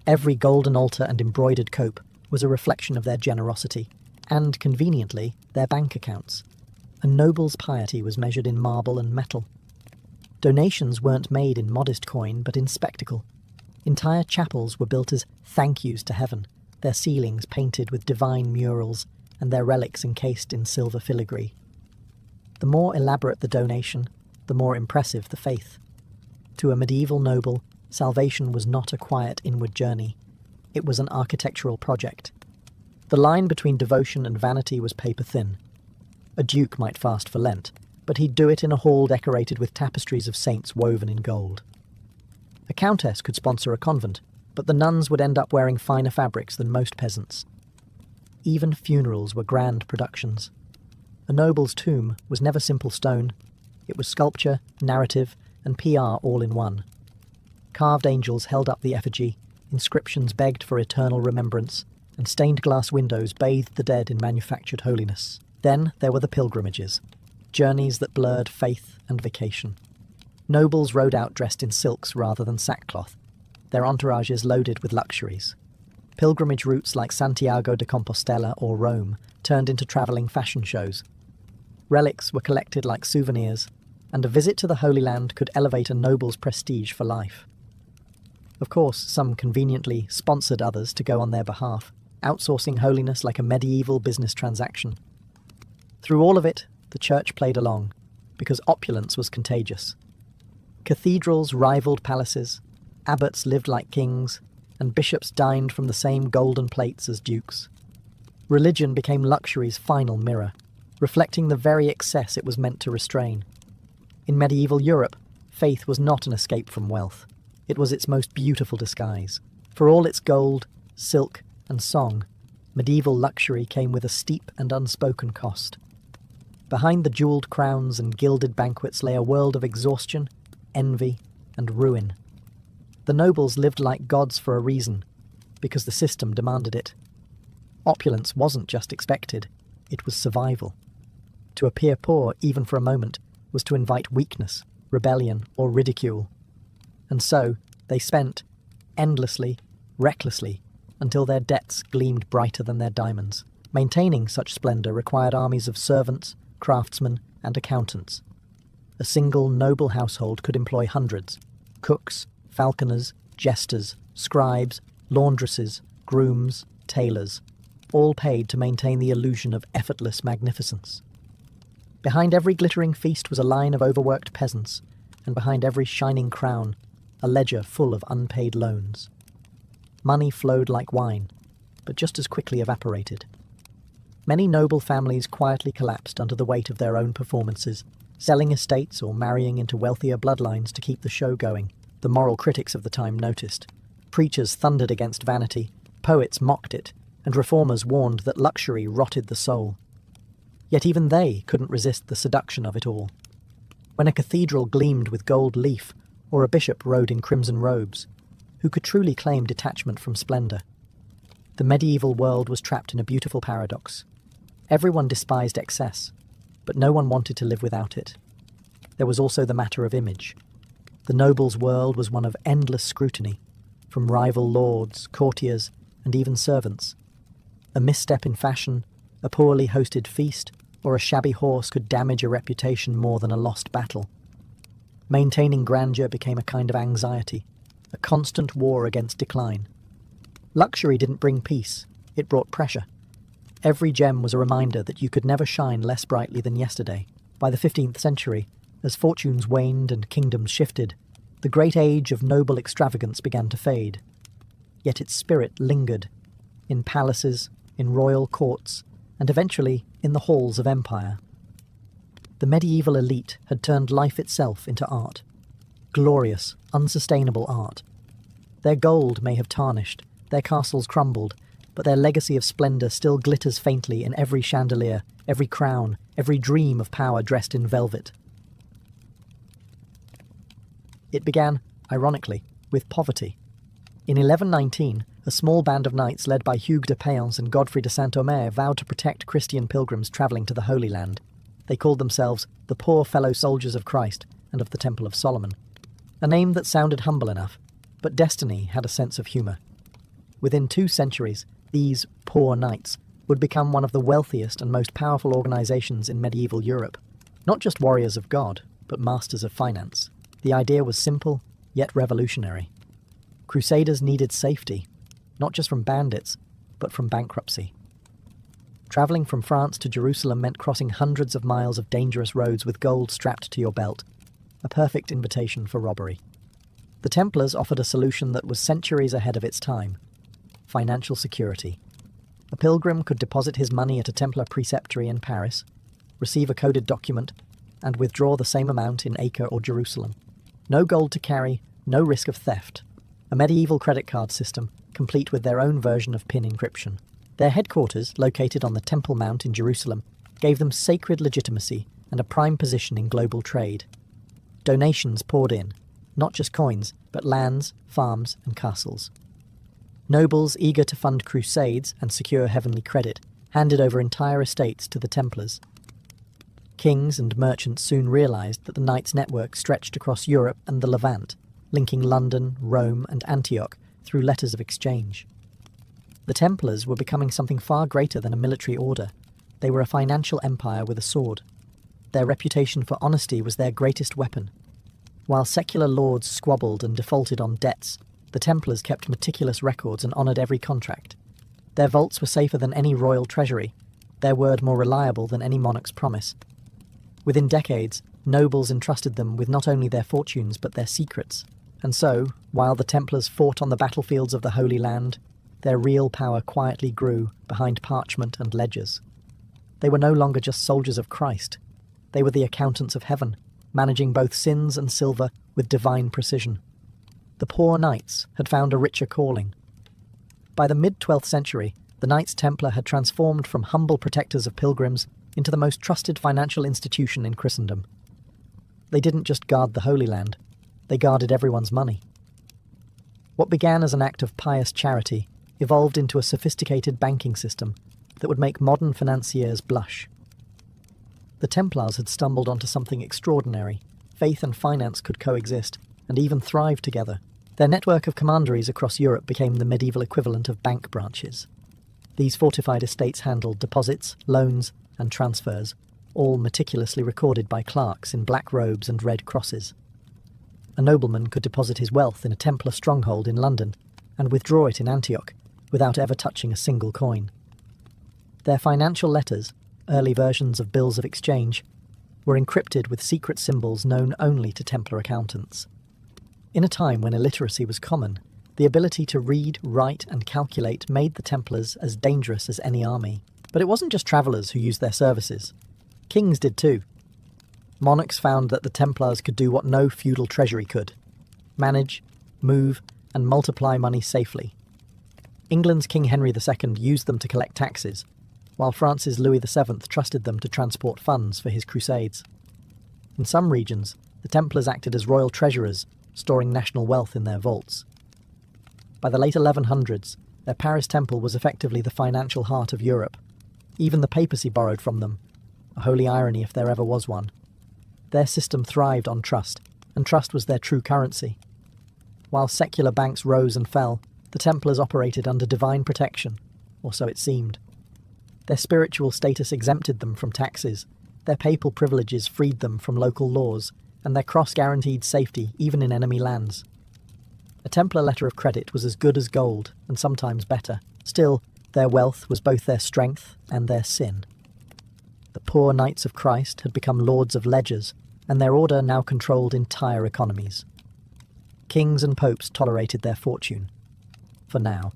Every golden altar and embroidered cope was a reflection of their generosity, and, conveniently, their bank accounts. A noble's piety was measured in marble and metal. Donations weren't made in modest coin, but in spectacle. Entire chapels were built as thank yous to heaven, their ceilings painted with divine murals and their relics encased in silver filigree. The more elaborate the donation, the more impressive the faith. To a medieval noble, salvation was not a quiet inward journey. It was an architectural project. The line between devotion and vanity was paper-thin. A duke might fast for Lent, but he'd do it in a hall decorated with tapestries of saints woven in gold. A countess could sponsor a convent, but the nuns would end up wearing finer fabrics than most peasants. Even funerals were grand productions. A noble's tomb was never simple stone. It was sculpture, narrative, and PR all in one. Carved angels held up the effigy, inscriptions begged for eternal remembrance, and stained glass windows bathed the dead in manufactured holiness. Then there were the pilgrimages, journeys that blurred faith and vacation. Nobles rode out dressed in silks rather than sackcloth, their entourages loaded with luxuries. Pilgrimage routes like Santiago de Compostela or Rome turned into travelling fashion shows. Relics were collected like souvenirs, and a visit to the Holy Land could elevate a noble's prestige for life. Of course, some conveniently sponsored others to go on their behalf, outsourcing holiness like a medieval business transaction. Through all of it, the church played along, because opulence was contagious. Cathedrals rivaled palaces, abbots lived like kings, and bishops dined from the same golden plates as dukes. Religion became luxury's final mirror, reflecting the very excess it was meant to restrain. In medieval Europe, faith was not an escape from wealth. It was its most beautiful disguise. For all its gold, silk, and song, medieval luxury came with a steep and unspoken cost. Behind the jewelled crowns and gilded banquets lay a world of exhaustion, envy, and ruin. The nobles lived like gods for a reason, because the system demanded it. Opulence wasn't just expected, it was survival. To appear poor, even for a moment, was to invite weakness, rebellion, or ridicule. And so, they spent, endlessly, recklessly, until their debts gleamed brighter than their diamonds. Maintaining such splendour required armies of servants, craftsmen, and accountants. A single noble household could employ hundreds: cooks, falconers, jesters, scribes, laundresses, grooms, tailors, all paid to maintain the illusion of effortless magnificence. Behind every glittering feast was a line of overworked peasants, and behind every shining crown, a ledger full of unpaid loans. Money flowed like wine, but just as quickly evaporated. Many noble families quietly collapsed under the weight of their own performances, selling estates or marrying into wealthier bloodlines to keep the show going. The moral critics of the time noticed. Preachers thundered against vanity, poets mocked it, and reformers warned that luxury rotted the soul. Yet even they couldn't resist the seduction of it all. When a cathedral gleamed with gold leaf, or a bishop rode in crimson robes, who could truly claim detachment from splendour? The medieval world was trapped in a beautiful paradox. Everyone despised excess, but no one wanted to live without it. There was also the matter of image. The noble's world was one of endless scrutiny, from rival lords, courtiers, and even servants. A misstep in fashion, a poorly hosted feast, or a shabby horse could damage a reputation more than a lost battle. Maintaining grandeur became a kind of anxiety, a constant war against decline. Luxury didn't bring peace, it brought pressure. Every gem was a reminder that you could never shine less brightly than yesterday. By the 15th century, as fortunes waned and kingdoms shifted, the great age of noble extravagance began to fade. Yet its spirit lingered, in palaces, in royal courts, and eventually in the halls of empire. The medieval elite had turned life itself into art. Glorious, unsustainable art. Their gold may have tarnished, their castles crumbled, but their legacy of splendour still glitters faintly in every chandelier, every crown, every dream of power dressed in velvet. It began, ironically, with poverty. In 1119, a small band of knights led by Hugues de Payens and Godfrey de Saint-Omer vowed to protect Christian pilgrims travelling to the Holy Land. They called themselves the Poor Fellow Soldiers of Christ and of the Temple of Solomon. A name that sounded humble enough, but destiny had a sense of humour. Within 2 centuries, these poor knights would become one of the wealthiest and most powerful organisations in medieval Europe. Not just warriors of God, but masters of finance. The idea was simple, yet revolutionary. Crusaders needed safety, not just from bandits, but from bankruptcy. Travelling from France to Jerusalem meant crossing hundreds of miles of dangerous roads with gold strapped to your belt, a perfect invitation for robbery. The Templars offered a solution that was centuries ahead of its time: financial security. A pilgrim could deposit his money at a Templar preceptory in Paris, receive a coded document, and withdraw the same amount in Acre or Jerusalem. No gold to carry, no risk of theft. A medieval credit card system, complete with their own version of PIN encryption. Their headquarters, located on the Temple Mount in Jerusalem, gave them sacred legitimacy and a prime position in global trade. Donations poured in, not just coins, but lands, farms, and castles. Nobles eager to fund crusades and secure heavenly credit handed over entire estates to the Templars. Kings and merchants soon realised that the Knights' network stretched across Europe and the Levant, linking London, Rome, and Antioch through letters of exchange. The Templars were becoming something far greater than a military order. They were a financial empire with a sword. Their reputation for honesty was their greatest weapon. While secular lords squabbled and defaulted on debts, the Templars kept meticulous records and honoured every contract. Their vaults were safer than any royal treasury, their word more reliable than any monarch's promise. Within decades, nobles entrusted them with not only their fortunes but their secrets. And so, while the Templars fought on the battlefields of the Holy Land, their real power quietly grew behind parchment and ledgers. They were no longer just soldiers of Christ. They were the accountants of heaven, managing both sins and silver with divine precision. The poor knights had found a richer calling. By the mid-12th century, the Knights Templar had transformed from humble protectors of pilgrims into the most trusted financial institution in Christendom. They didn't just guard the Holy Land, they guarded everyone's money. What began as an act of pious charity evolved into a sophisticated banking system that would make modern financiers blush. The Templars had stumbled onto something extraordinary. Faith and finance could coexist, and even thrive together. Their network of commanderies across Europe became the medieval equivalent of bank branches. These fortified estates handled deposits, loans, and transfers, all meticulously recorded by clerks in black robes and red crosses. A nobleman could deposit his wealth in a Templar stronghold in London and withdraw it in Antioch without ever touching a single coin. Their financial letters, early versions of bills of exchange, were encrypted with secret symbols known only to Templar accountants. In a time when illiteracy was common, the ability to read, write, and calculate made the Templars as dangerous as any army. But it wasn't just travellers who used their services. Kings did too. Monarchs found that the Templars could do what no feudal treasury could: manage, move, and multiply money safely. England's King Henry II used them to collect taxes, while France's Louis VII trusted them to transport funds for his crusades. In some regions, the Templars acted as royal treasurers, storing national wealth in their vaults. By the late 1100s, their Paris temple was effectively the financial heart of Europe. Even the papacy borrowed from them, a holy irony if there ever was one. Their system thrived on trust, and trust was their true currency. While secular banks rose and fell, the Templars operated under divine protection, or so it seemed. Their spiritual status exempted them from taxes, their papal privileges freed them from local laws, and their cross guaranteed safety even in enemy lands. A Templar letter of credit was as good as gold, and sometimes better. Still, their wealth was both their strength and their sin. The poor Knights of Christ had become lords of ledgers, and their order now controlled entire economies. Kings and popes tolerated their fortune. For now.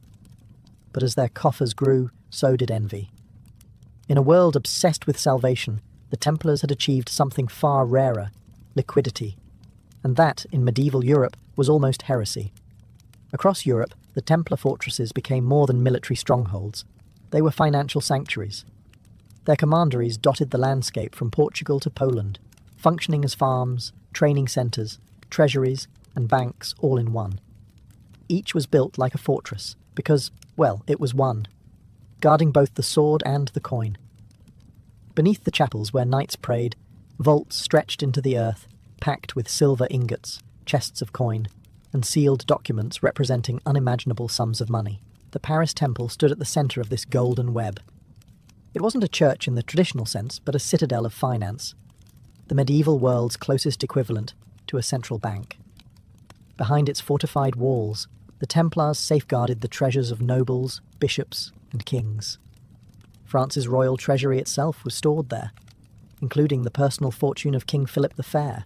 But as their coffers grew, so did envy. In a world obsessed with salvation, the Templars had achieved something far rarer: liquidity. And that, in medieval Europe, was almost heresy. Across Europe, the Templar fortresses became more than military strongholds. They were financial sanctuaries. Their commanderies dotted the landscape from Portugal to Poland, functioning as farms, training centres, treasuries, and banks all in one. Each was built like a fortress, because, well, it was one, guarding both the sword and the coin. Beneath the chapels where knights prayed, vaults stretched into the earth, packed with silver ingots, chests of coin, and sealed documents representing unimaginable sums of money. The Paris Temple stood at the centre of this golden web. It wasn't a church in the traditional sense, but a citadel of finance, the medieval world's closest equivalent to a central bank. Behind its fortified walls, the Templars safeguarded the treasures of nobles, bishops, and kings. France's royal treasury itself was stored there, including the personal fortune of King Philip the Fair,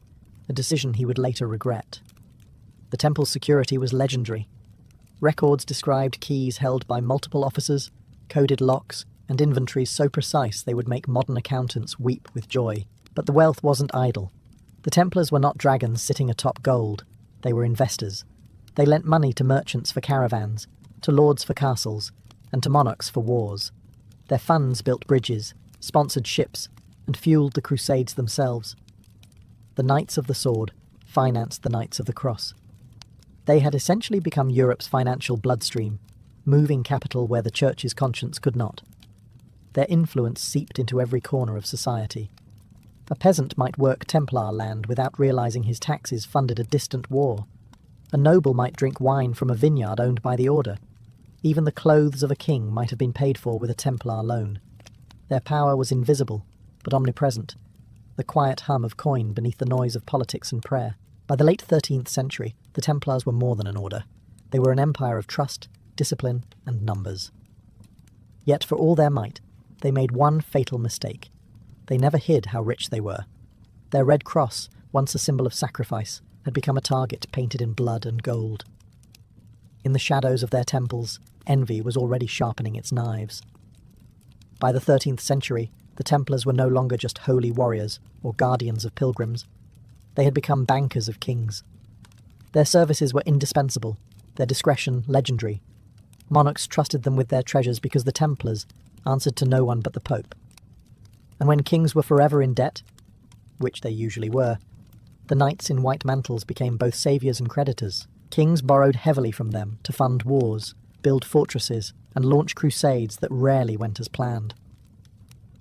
a decision he would later regret. The temple's security was legendary. Records described keys held by multiple officers, coded locks, and inventories so precise they would make modern accountants weep with joy. But the wealth wasn't idle. The Templars were not dragons sitting atop gold. They were investors. They lent money to merchants for caravans, to lords for castles, and to monarchs for wars. Their funds built bridges, sponsored ships, and fueled the Crusades themselves. The Knights of the Sword financed the Knights of the Cross. They had essentially become Europe's financial bloodstream, moving capital where the Church's conscience could not. Their influence seeped into every corner of society. A peasant might work Templar land without realizing his taxes funded a distant war. A noble might drink wine from a vineyard owned by the Order. Even the clothes of a king might have been paid for with a Templar loan. Their power was invisible, but omnipresent, the quiet hum of coin beneath the noise of politics and prayer. By the late 13th century, the Templars were more than an order. They were an empire of trust, discipline, and numbers. Yet for all their might, they made one fatal mistake. They never hid how rich they were. Their red cross, once a symbol of sacrifice, had become a target painted in blood and gold. In the shadows of their temples, envy was already sharpening its knives. By the 13th century, the Templars were no longer just holy warriors or guardians of pilgrims. They had become bankers of kings. Their services were indispensable, their discretion legendary. Monarchs trusted them with their treasures because the Templars answered to no one but the Pope. And when kings were forever in debt, which they usually were, the knights in white mantles became both saviours and creditors. Kings borrowed heavily from them to fund wars, build fortresses, and launch crusades that rarely went as planned.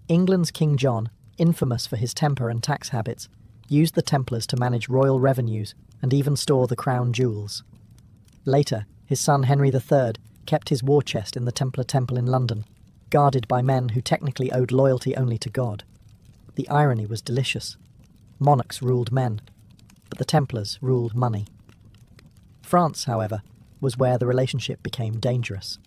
England's King John, infamous for his temper and tax habits, used the Templars to manage royal revenues and even store the crown jewels. Later, his son Henry III kept his war chest in the Templar Temple in London, guarded by men who technically owed loyalty only to God. The irony was delicious. Monarchs ruled men, but the Templars ruled money. France, however, was where the relationship became dangerous.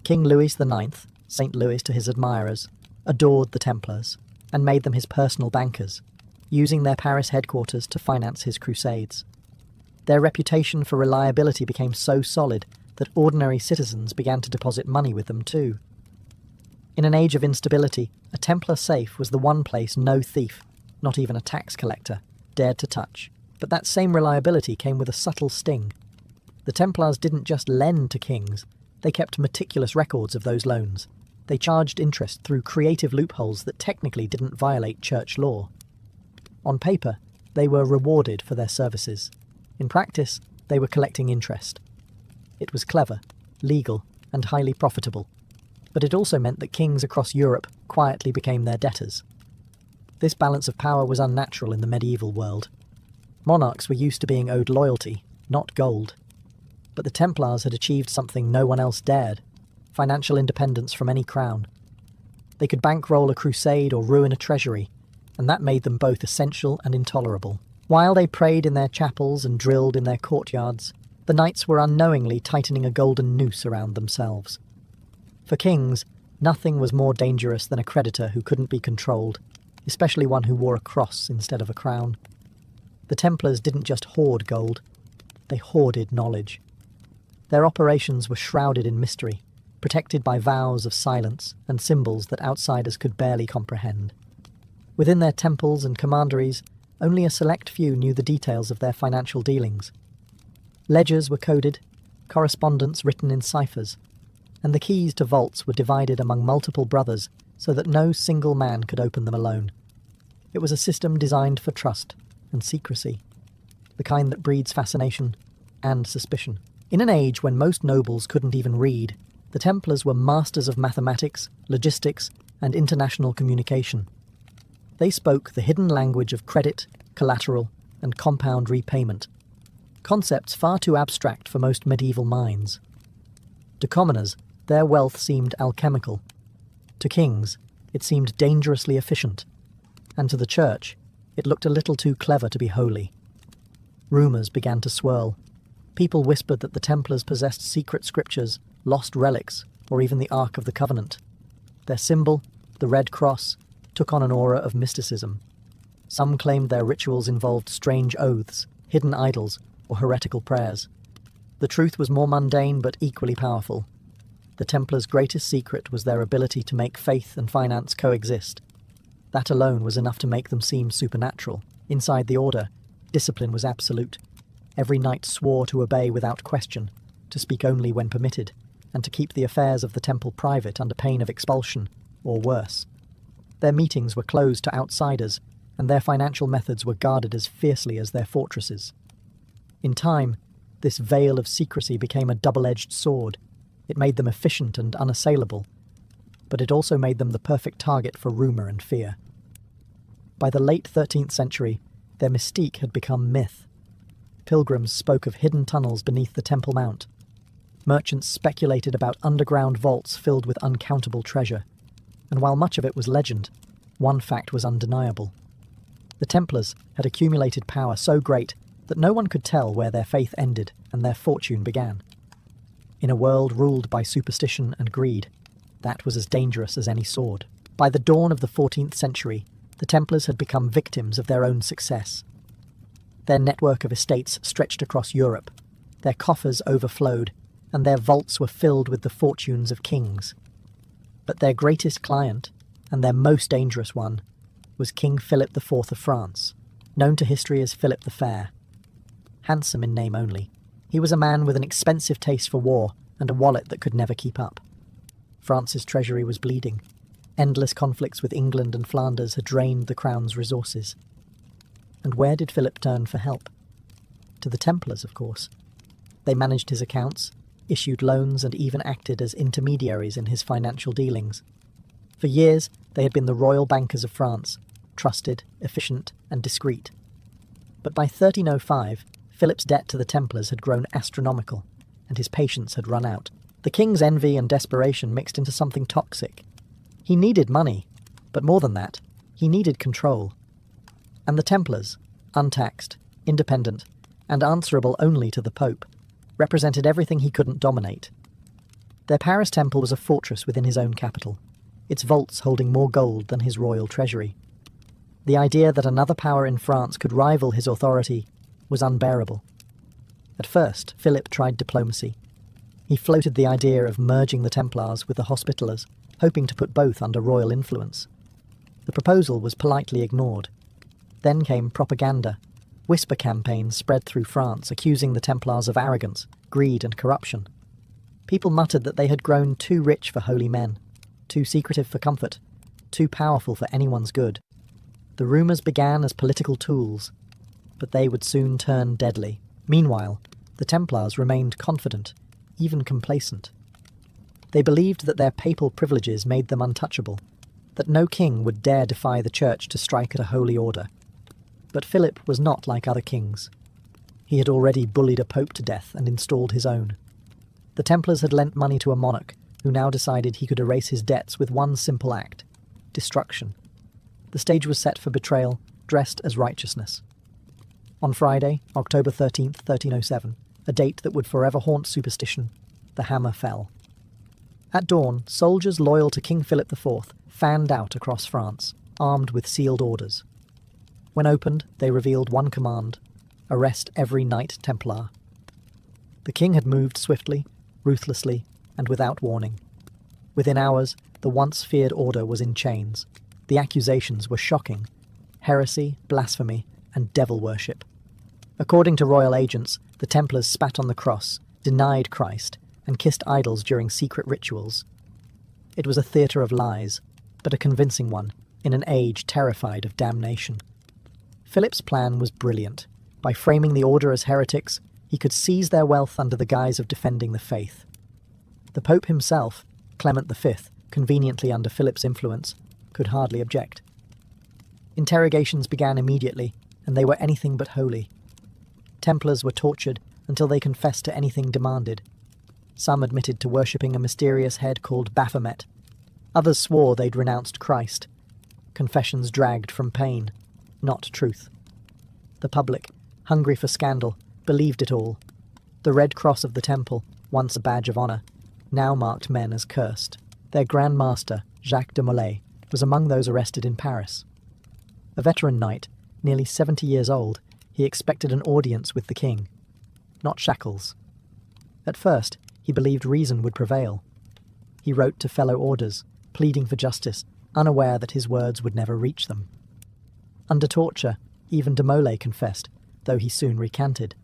King Louis IX, St. Louis to his admirers, adored the Templars and made them his personal bankers, using their Paris headquarters to finance his crusades. Their reputation for reliability became so solid that ordinary citizens began to deposit money with them too. In an age of instability, a Templar safe was the one place no thief, not even a tax collector, dared to touch. But that same reliability came with a subtle sting. The Templars didn't just lend to kings, they kept meticulous records of those loans. They charged interest through creative loopholes that technically didn't violate church law. On paper, they were rewarded for their services. In practice, they were collecting interest. It was clever, legal, and highly profitable. But it also meant that kings across Europe quietly became their debtors. This balance of power was unnatural in the medieval world. Monarchs were used to being owed loyalty, not gold. But the Templars had achieved something no one else dared: financial independence from any crown. They could bankroll a crusade or ruin a treasury, and that made them both essential and intolerable. While they prayed in their chapels and drilled in their courtyards, the knights were unknowingly tightening a golden noose around themselves. For kings, nothing was more dangerous than a creditor who couldn't be controlled, especially one who wore a cross instead of a crown. The Templars didn't just hoard gold, they hoarded knowledge. Their operations were shrouded in mystery, protected by vows of silence and symbols that outsiders could barely comprehend. Within their temples and commanderies, only a select few knew the details of their financial dealings. Ledgers were coded, correspondence written in ciphers, and the keys to vaults were divided among multiple brothers so that no single man could open them alone. It was a system designed for trust and secrecy, the kind that breeds fascination and suspicion. In an age when most nobles couldn't even read, the Templars were masters of mathematics, logistics, and international communication. They spoke the hidden language of credit, collateral, and compound repayment, concepts far too abstract for most medieval minds. To commoners, their wealth seemed alchemical. To kings, it seemed dangerously efficient. And to the church, it looked a little too clever to be holy. Rumours began to swirl. People whispered that the Templars possessed secret scriptures, lost relics, or even the Ark of the Covenant. Their symbol, the Red Cross, took on an aura of mysticism. Some claimed their rituals involved strange oaths, hidden idols, or heretical prayers. The truth was more mundane but equally powerful. The Templars' greatest secret was their ability to make faith and finance coexist. That alone was enough to make them seem supernatural. Inside the order, discipline was absolute. Every knight swore to obey without question, to speak only when permitted, and to keep the affairs of the temple private under pain of expulsion, or worse. Their meetings were closed to outsiders, and their financial methods were guarded as fiercely as their fortresses. In time, this veil of secrecy became a double-edged sword. It made them efficient and unassailable, but it also made them the perfect target for rumour and fear. By the late 13th century, their mystique had become myth. Pilgrims spoke of hidden tunnels beneath the Temple Mount. Merchants speculated about underground vaults filled with uncountable treasure, and while much of it was legend, one fact was undeniable. The Templars had accumulated power so great that no one could tell where their faith ended and their fortune began. In a world ruled by superstition and greed, that was as dangerous as any sword. By the dawn of the 14th century, the Templars had become victims of their own success. Their network of estates stretched across Europe, their coffers overflowed, and their vaults were filled with the fortunes of kings. But their greatest client, and their most dangerous one, was King Philip IV of France, known to history as Philip the Fair. Handsome in name only, he was a man with an expensive taste for war and a wallet that could never keep up. France's treasury was bleeding. Endless conflicts with England and Flanders had drained the crown's resources. And where did Philip turn for help? To the Templars, of course. They managed his accounts, issued loans, and even acted as intermediaries in his financial dealings. For years, they had been the royal bankers of France, trusted, efficient, and discreet. But by 1305, Philip's debt to the Templars had grown astronomical, and his patience had run out. The king's envy and desperation mixed into something toxic. He needed money, but more than that, he needed control. And the Templars, untaxed, independent, and answerable only to the Pope, represented everything he couldn't dominate. Their Paris temple was a fortress within his own capital, its vaults holding more gold than his royal treasury. The idea that another power in France could rival his authority was unbearable. At first, Philip tried diplomacy. He floated the idea of merging the Templars with the Hospitallers, hoping to put both under royal influence. The proposal was politely ignored. Then came propaganda. Whisper campaigns spread through France accusing the Templars of arrogance, greed, and corruption. People muttered that they had grown too rich for holy men, too secretive for comfort, too powerful for anyone's good. The rumours began as political tools, but they would soon turn deadly. Meanwhile, the Templars remained confident, even complacent. They believed that their papal privileges made them untouchable, that no king would dare defy the church to strike at a holy order. But Philip was not like other kings. He had already bullied a pope to death and installed his own. The Templars had lent money to a monarch who now decided he could erase his debts with one simple act: destruction. The stage was set for betrayal, dressed as righteousness. On Friday, October 13th, 1307, a date that would forever haunt superstition, the hammer fell. At dawn, soldiers loyal to King Philip IV fanned out across France, armed with sealed orders. When opened, they revealed one command: arrest every Knight Templar. The king had moved swiftly, ruthlessly, and without warning. Within hours, the once-feared order was in chains. The accusations were shocking: heresy, blasphemy, and devil worship. According to royal agents, the Templars spat on the cross, denied Christ, and kissed idols during secret rituals. It was a theatre of lies, but a convincing one, in an age terrified of damnation. Philip's plan was brilliant. By framing the order as heretics, He could seize their wealth under the guise of defending the faith. The Pope himself, Clement V, conveniently under Philip's influence, could hardly object. Interrogations began immediately, and they were anything but holy. Templars were tortured until they confessed to anything demanded. Some admitted to worshipping a mysterious head called Baphomet. Others swore they'd renounced Christ. Confessions dragged from pain, not truth. The public, hungry for scandal, believed it all. The Red Cross of the Temple, once a badge of honour, now marked men as cursed. Their Grand Master, Jacques de Molay, was among those arrested in Paris. A veteran knight, nearly 70 years old, he expected an audience with the king, not shackles. At first, he believed reason would prevail. He wrote to fellow orders, pleading for justice, unaware that his words would never reach them. Under torture, even de Molay confessed, though he soon recanted.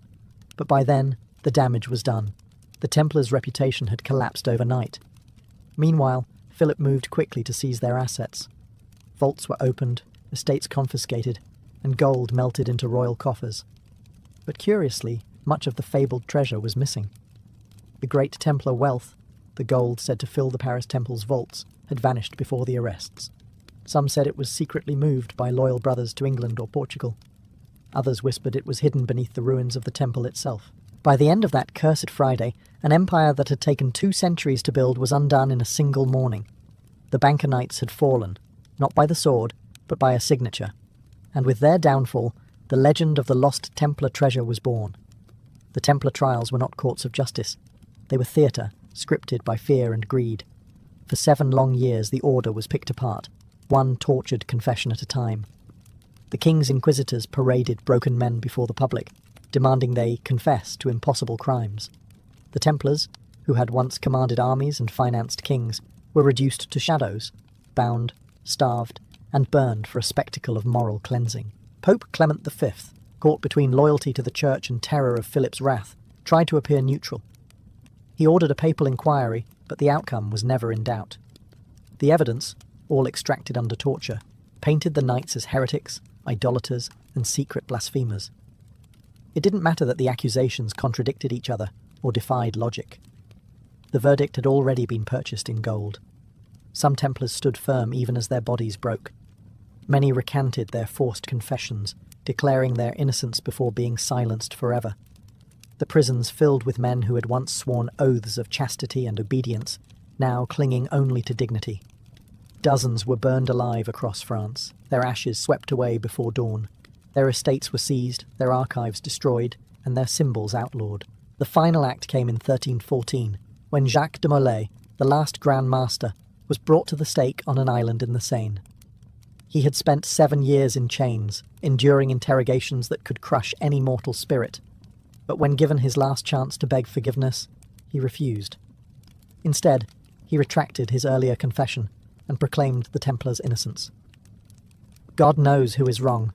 But by then, the damage was done. The Templars' reputation had collapsed overnight. Meanwhile, Philip moved quickly to seize their assets. Vaults were opened, estates confiscated, and gold melted into royal coffers. But curiously, much of the fabled treasure was missing. The great Templar wealth, the gold said to fill the Paris Temple's vaults, had vanished before the arrests. Some said it was secretly moved by loyal brothers to England or Portugal. Others whispered it was hidden beneath the ruins of the temple itself. By the end of that cursed Friday, an empire that had taken 2 centuries to build was undone in a single morning. The Banker Knights had fallen, not by the sword, but by a signature. And with their downfall, the legend of the lost Templar treasure was born. The Templar trials were not courts of justice. They were theatre, scripted by fear and greed. For 7 long years the order was picked apart, one tortured confession at a time. The king's inquisitors paraded broken men before the public, demanding they confess to impossible crimes. The Templars, who had once commanded armies and financed kings, were reduced to shadows, bound, starved, and burned for a spectacle of moral cleansing. Pope Clement V, caught between loyalty to the Church and terror of Philip's wrath, tried to appear neutral. He ordered a papal inquiry, but the outcome was never in doubt. The evidence, all extracted under torture, painted the knights as heretics, idolaters, and secret blasphemers. It didn't matter that the accusations contradicted each other or defied logic. The verdict had already been purchased in gold. Some Templars stood firm even as their bodies broke. Many recanted their forced confessions, declaring their innocence before being silenced forever. The prisons filled with men who had once sworn oaths of chastity and obedience, now clinging only to dignity. Dozens were burned alive across France, their ashes swept away before dawn. Their estates were seized, their archives destroyed, and their symbols outlawed. The final act came in 1314, when Jacques de Molay, the last Grand Master, was brought to the stake on an island in the Seine. He had spent 7 years in chains, enduring interrogations that could crush any mortal spirit. But when given his last chance to beg forgiveness, he refused. Instead, he retracted his earlier confession and proclaimed the Templars' innocence. "God knows who is wrong,"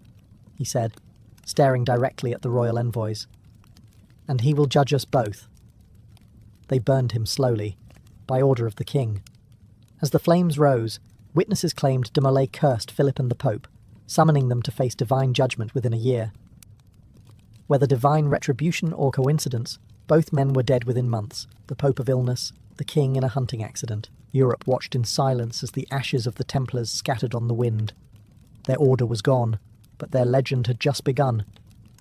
he said, staring directly at the royal envoys. "And he will judge us both." They burned him slowly, by order of the king. As the flames rose, witnesses claimed de Molay cursed Philip and the Pope, summoning them to face divine judgment within a year. Whether divine retribution or coincidence, both men were dead within months, the Pope of illness, the king in a hunting accident. Europe watched in silence as the ashes of the Templars scattered on the wind. Their order was gone, but their legend had just begun,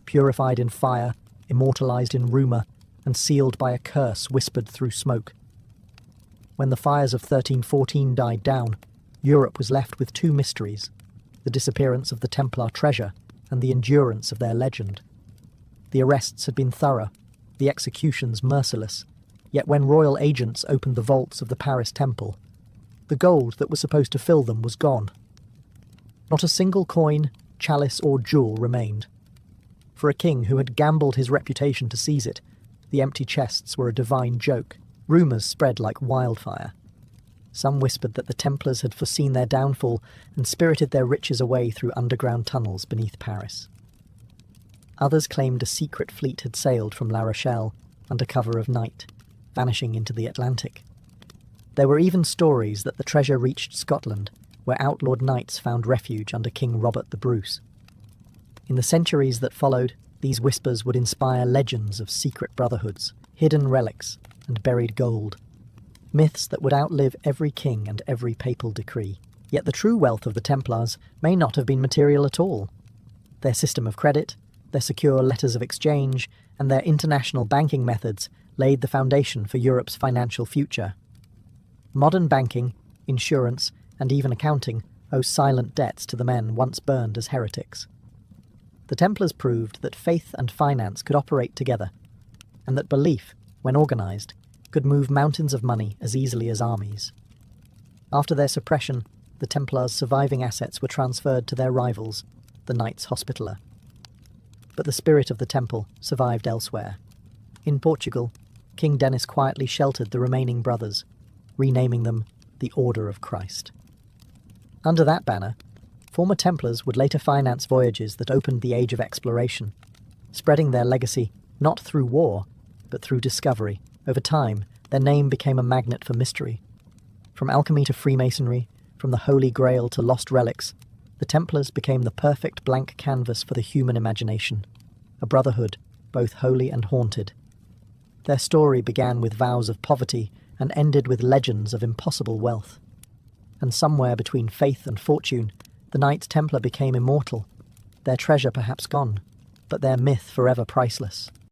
purified in fire, immortalized in rumour, and sealed by a curse whispered through smoke. When the fires of 1314 died down, Europe was left with 2 mysteries: the disappearance of the Templar treasure and the endurance of their legend. The arrests had been thorough, the executions merciless, yet when royal agents opened the vaults of the Paris Temple, the gold that was supposed to fill them was gone. Not a single coin, chalice or jewel remained. For a king who had gambled his reputation to seize it, the empty chests were a divine joke. Rumours spread like wildfire. Some whispered that the Templars had foreseen their downfall and spirited their riches away through underground tunnels beneath Paris. Others claimed a secret fleet had sailed from La Rochelle under cover of night, vanishing into the Atlantic. There were even stories that the treasure reached Scotland, where outlawed knights found refuge under King Robert the Bruce. In the centuries that followed, These whispers would inspire legends of secret brotherhoods, hidden relics, and buried gold. Myths that would outlive every king and every papal decree. Yet the true wealth of the Templars may not have been material at all. Their system of credit, their secure letters of exchange, and their international banking methods laid the foundation for Europe's financial future. Modern banking, insurance, and even accounting owe silent debts to the men once burned as heretics. The Templars proved that faith and finance could operate together, and that belief, when organized, could move mountains of money as easily as armies. After their suppression, the Templars' surviving assets were transferred to their rivals, the Knights Hospitaller. But the spirit of the temple survived elsewhere. In Portugal, King Denis quietly sheltered the remaining brothers, renaming them the Order of Christ. Under that banner, former Templars would later finance voyages that opened the age of exploration, spreading their legacy not through war, but through discovery. Over time, their name became a magnet for mystery. From alchemy to Freemasonry, from the Holy Grail to lost relics, the Templars became the perfect blank canvas for the human imagination, a brotherhood both holy and haunted. Their story began with vows of poverty and ended with legends of impossible wealth. And somewhere between faith and fortune, the Knights Templar became immortal, their treasure perhaps gone, but their myth forever priceless.